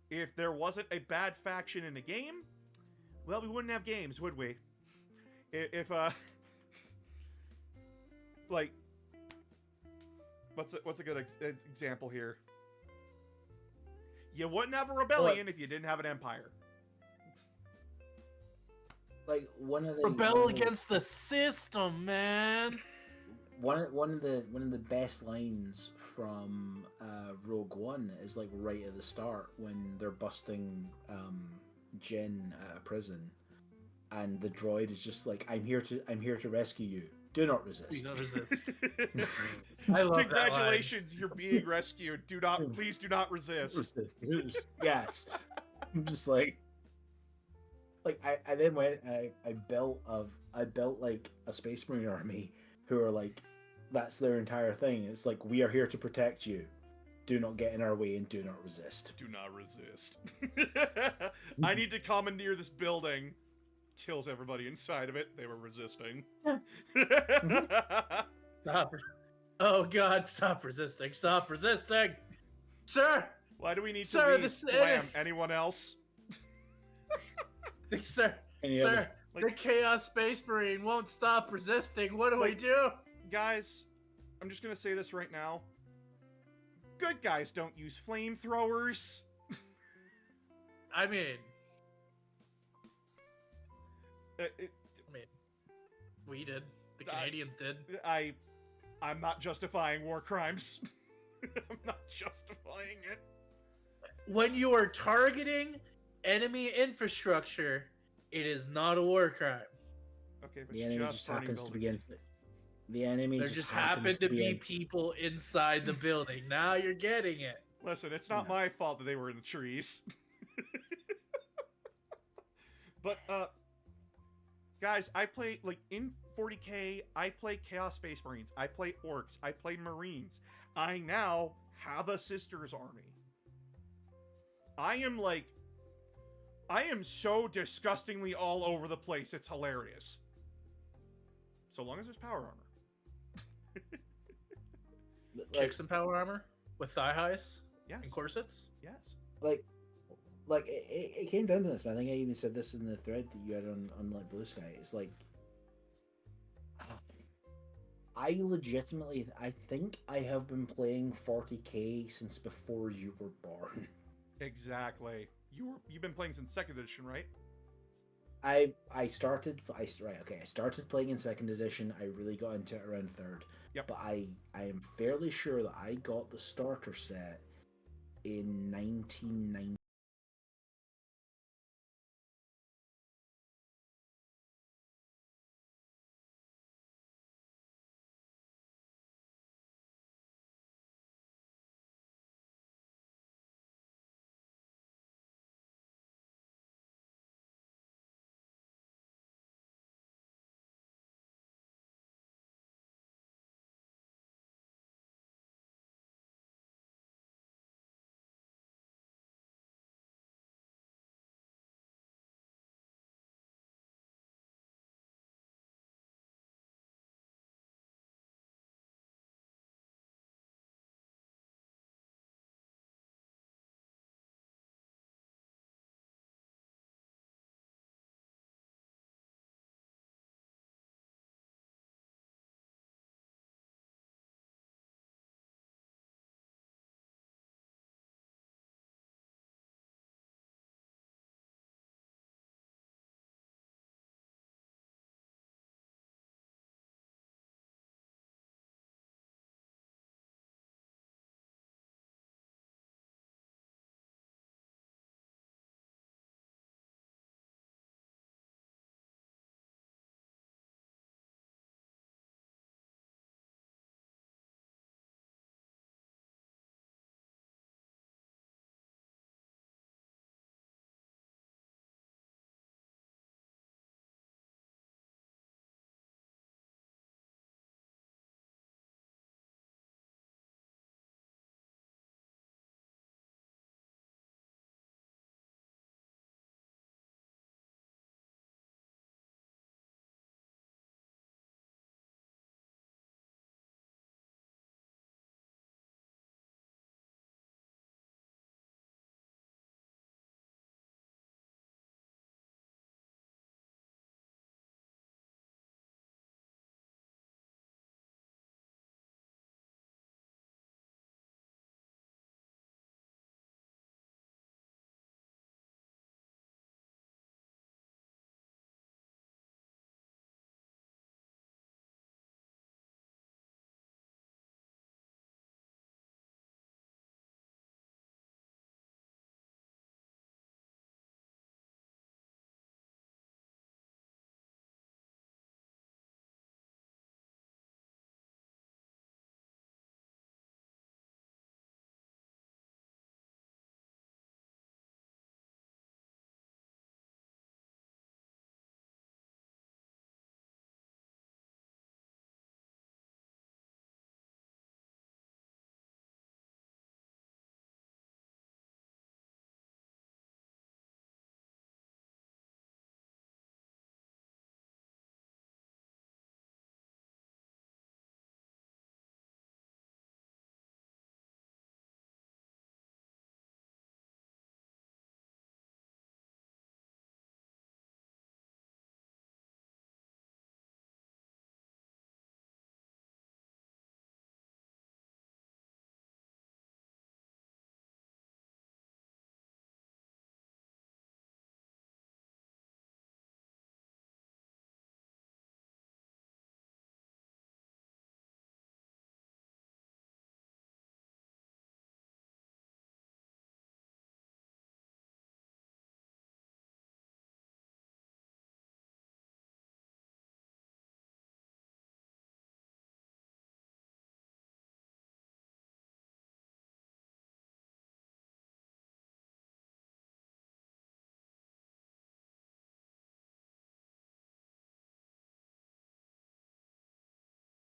If there wasn't a bad faction in a game, well, we wouldn't have games, would we? If like, what's a good example here? You wouldn't have a rebellion if you didn't have an empire. Like one of the Rebel against the system, man. One of the best lines from Rogue One is like right at the start when they're busting Jin at a prison, and the droid is just like, "I'm here to rescue you. Do not resist." Do not resist. I love Congratulations, you're being rescued. Please do not resist. Yes, I'm just like like I then went and I built like a Space Marine army who are like, that's their entire thing. It's like, we are here to protect you. Do not get in our way and do not resist. Do not resist. I need to commandeer this building. Kills everybody inside of it. They were resisting. Stop. Oh God, stop resisting. Stop resisting. Sir! Why do we need Sir, to this- slam anyone else? Sir, Any sir, other- the Like- Chaos Space Marine won't stop resisting. What do we Like- do? Guys, I'm just gonna say this right now. Good guys don't use flamethrowers. I mean, It- we did. The I- Canadians did. I'm not justifying war crimes. I'm not justifying it. When you are targeting enemy infrastructure, it is not a war crime. Okay, but The enemy just just burning happens to be buildings. in. The enemy There just happened to be in- people inside the building. Now you're getting it. Listen, it's not No. my fault that they were in the trees. But guys, I play like in 40K, I play Chaos Space Marines, I play Orcs, I play Marines. I now have a sisters army. I am so disgustingly all over the place, it's hilarious. So long as there's power armor. like, Chicks in power armor with thigh highs Yes. and corsets. Yes. like it came down to this. I think I even said this in the thread that you had on like Blue Sky. It's like, I legitimately, I think I have been playing 40K since before you were born. Exactly. You've been playing since 2nd edition, right? I started playing in 2nd edition. I really got into it around 3rd. Yep. But I am fairly sure that I got the starter set in 1990.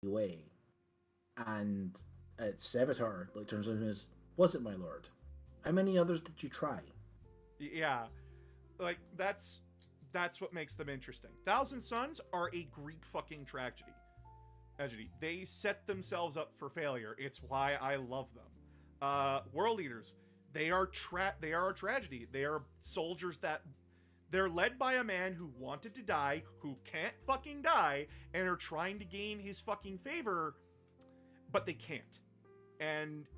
way. And Sevatar like turns around and says, "Was it, my lord? How many others did you try?" Yeah, like that's what makes them interesting. Thousand Sons are a Greek fucking tragedy. They set themselves up for failure. It's why I love them. World Leaders, they are a tragedy. They are soldiers that they're led by a man who wanted to die, who can't fucking die, and are trying to gain his fucking favor, but they can't. And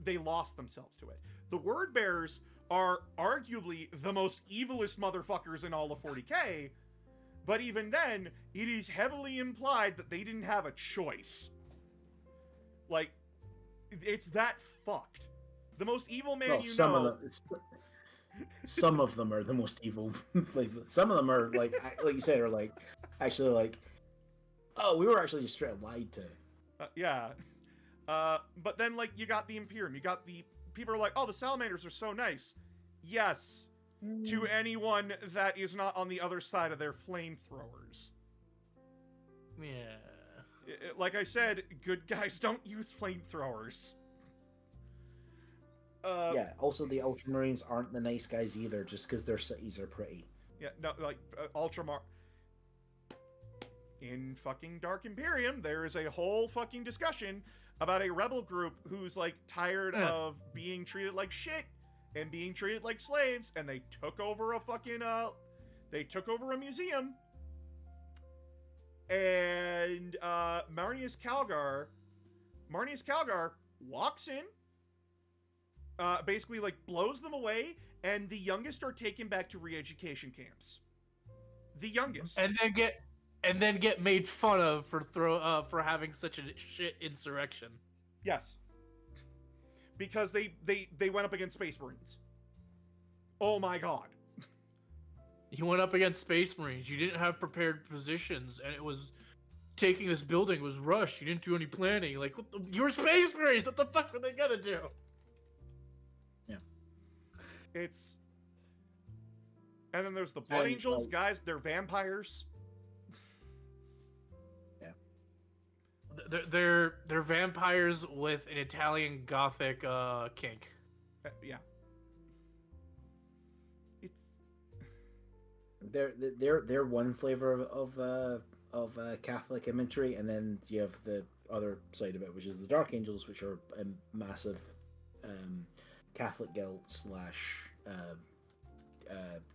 they lost themselves to it. The Word Bearers are arguably the most evilest motherfuckers in all of 40k, but even then, it is heavily implied that they didn't have a choice. Like, it's that fucked. The most evil man some of them are the most evil. Like, some of them are like you said, are like actually like, oh, we were actually just straight up lied to. Yeah. But then, like, you got the Imperium. You got the people are like, oh, the Salamanders are so nice. Yes. To anyone that is not on the other side of their flamethrowers. Yeah. Like I said, good guys don't use flamethrowers. Yeah, also the Ultramarines aren't the nice guys either, just because their cities are pretty. Yeah, no, like, in fucking Dark Imperium, there is a whole fucking discussion about a rebel group who's, like, tired of being treated like shit and being treated like slaves, and they took over a fucking, they took over a museum, and, Marnius Calgar walks in, basically, like, blows them away, and the youngest are taken back to re-education camps. The youngest. And then get made fun of for having such a shit insurrection. Yes. Because they went up against Space Marines. Oh my god. You went up against Space Marines. You didn't have prepared positions, and it was taking this building was rushed. You didn't do any planning. Like, you were Space Marines. What the fuck were they gonna do? And then there's the Blood Angels, guys. They're vampires. Yeah. They're vampires with an Italian Gothic kink. Yeah. They're one flavor of Catholic imagery, and then you have the other side of it, which is the Dark Angels, which are a massive Catholic guilt /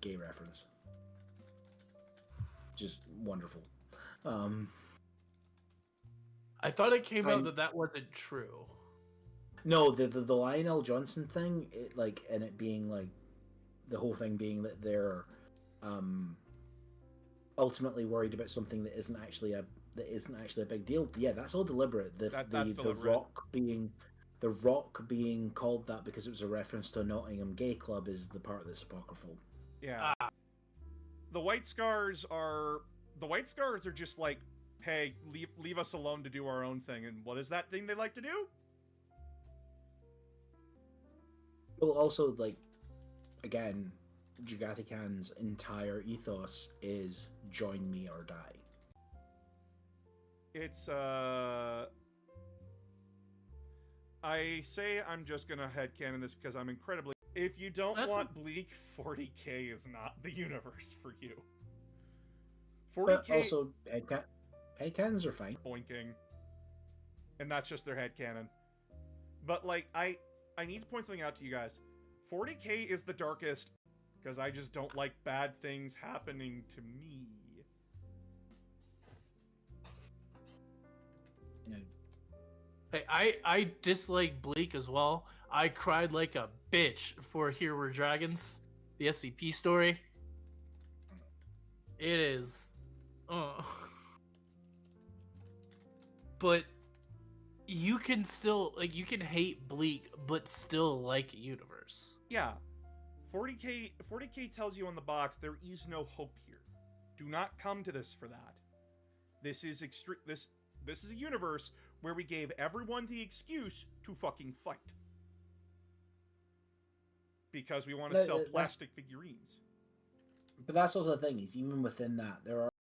gay reference. Just wonderful. I thought it came out that wasn't true. No, the Lionel Johnson thing, it being like the whole thing being that they're ultimately worried about something that isn't actually a big deal. Yeah, that's all deliberate. That's deliberate. The Rock being called that because it was a reference to a Nottingham gay club is the part that's apocryphal. Yeah. The White Scars are just like, hey, leave us alone to do our own thing. And what is that thing they like to do? Well, also, like, again, Jugatican's entire ethos is join me or die. It's I say I'm just gonna headcanon this because I'm incredibly... If you don't want Bleak, 40k is not the universe for you. 40k... But also, headcanons are fine. Boinking. And that's just their headcanon. But, like, I need to point something out to you guys. 40k is the darkest because I just don't like bad things happening to me. Hey, I dislike Bleak as well. I cried like a bitch for Here Were Dragons, the SCP story. It is... But you can still, like, you can hate Bleak, but still like a universe. Yeah. 40k tells you on the box, there is no hope here. Do not come to this for that. This is this is a universe where we gave everyone the excuse to fucking fight. Because we want to sell plastic figurines. But that's also the thing, is even within that, there are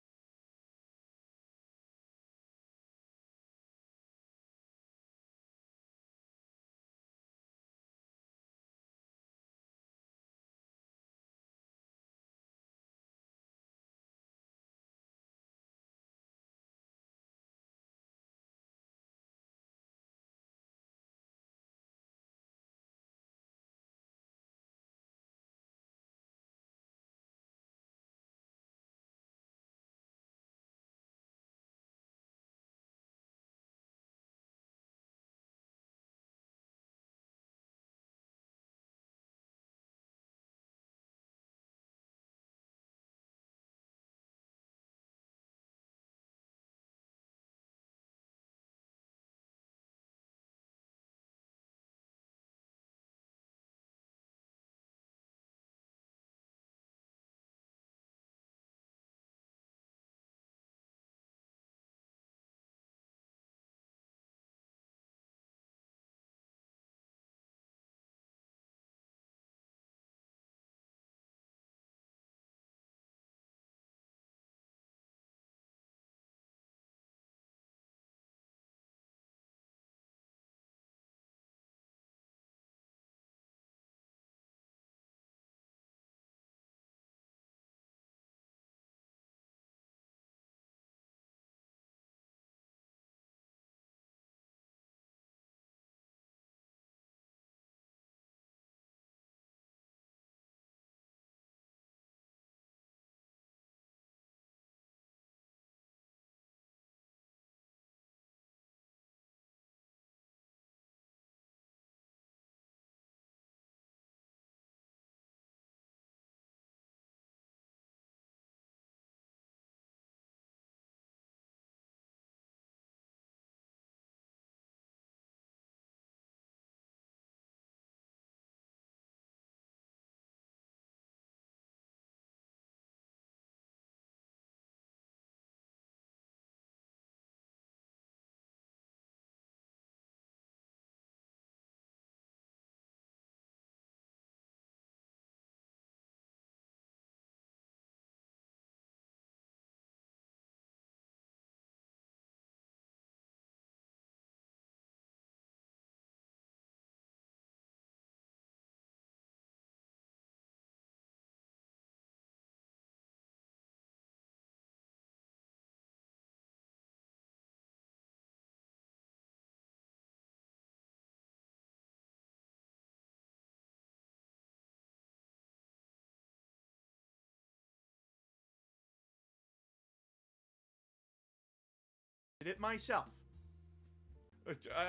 it myself.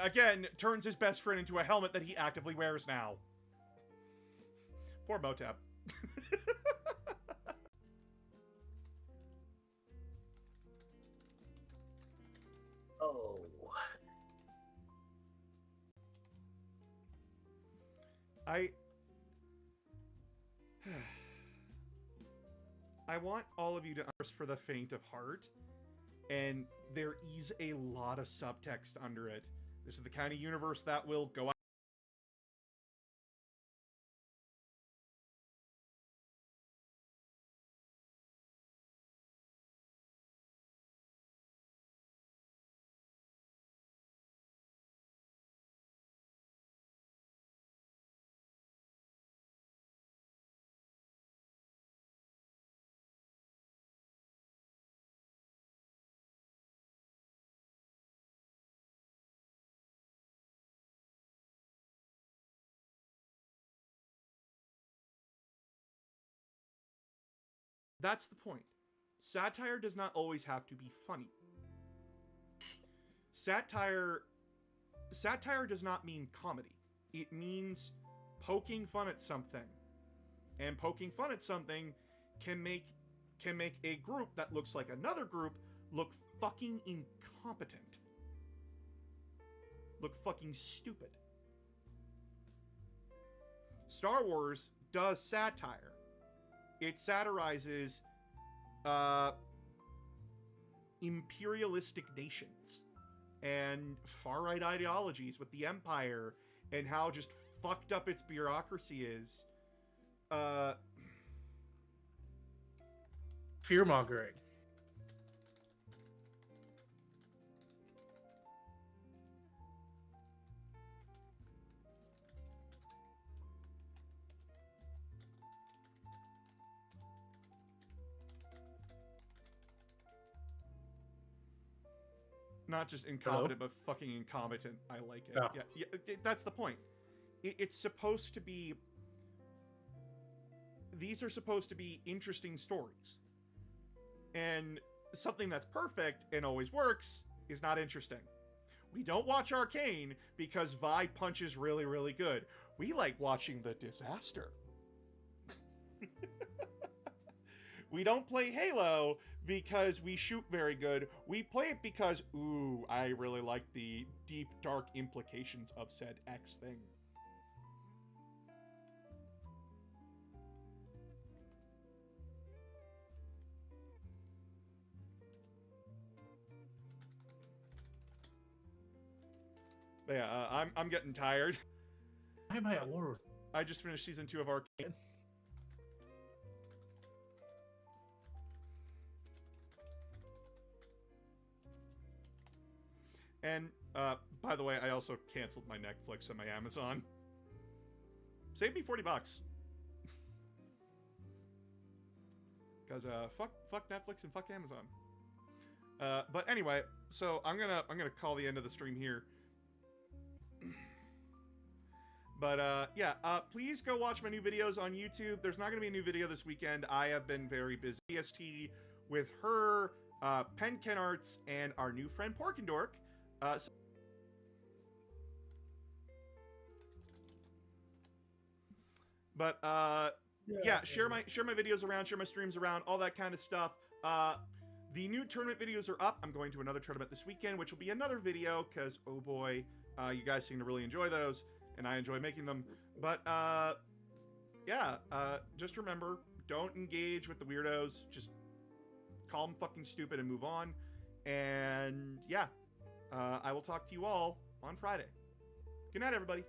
Again, turns his best friend into a helmet that he actively wears now. Poor Motep. Oh. I want all of you to understand for the faint of heart, and there is a lot of subtext under it. This is the kind of universe that will go out. That's the point. Satire does not always have to be funny. Satire does not mean comedy. It means poking fun at something. And poking fun at something can make a group that looks like another group look fucking incompetent. Look fucking stupid. Star Wars does satire. It satirizes imperialistic nations and far-right ideologies with the Empire and how just fucked up its bureaucracy is. Fear-mongering. Not just incompetent, but fucking incompetent. I like it. Oh. Yeah, that's the point. It's supposed to be... These are supposed to be interesting stories. And something that's perfect and always works is not interesting. We don't watch Arcane because Vi punches really, really good. We like watching the disaster. We don't play Halo because we shoot very good. We play it because, ooh, I really like the deep, dark implications of said X thing. But yeah, I'm getting tired. Why am I at war with? I just finished season 2 of Arcane. And, by the way, I also canceled my Netflix and my Amazon. Saved me $40. Because, fuck Netflix and fuck Amazon. But anyway, so I'm gonna call the end of the stream here. But, yeah, please go watch my new videos on YouTube. There's not gonna be a new video this weekend. I have been very busy. EST with her, Penken Arts, and our new friend Porkendork. But yeah, share my videos around, share my streams around, all that kind of stuff. The new tournament videos are up. I'm going to another tournament this weekend, which will be another video because, oh boy, you guys seem to really enjoy those, and I enjoy making them. But yeah, just remember, don't engage with the weirdos. Just call them fucking stupid and move on. And yeah, I will talk to you all on Friday. Good night, everybody.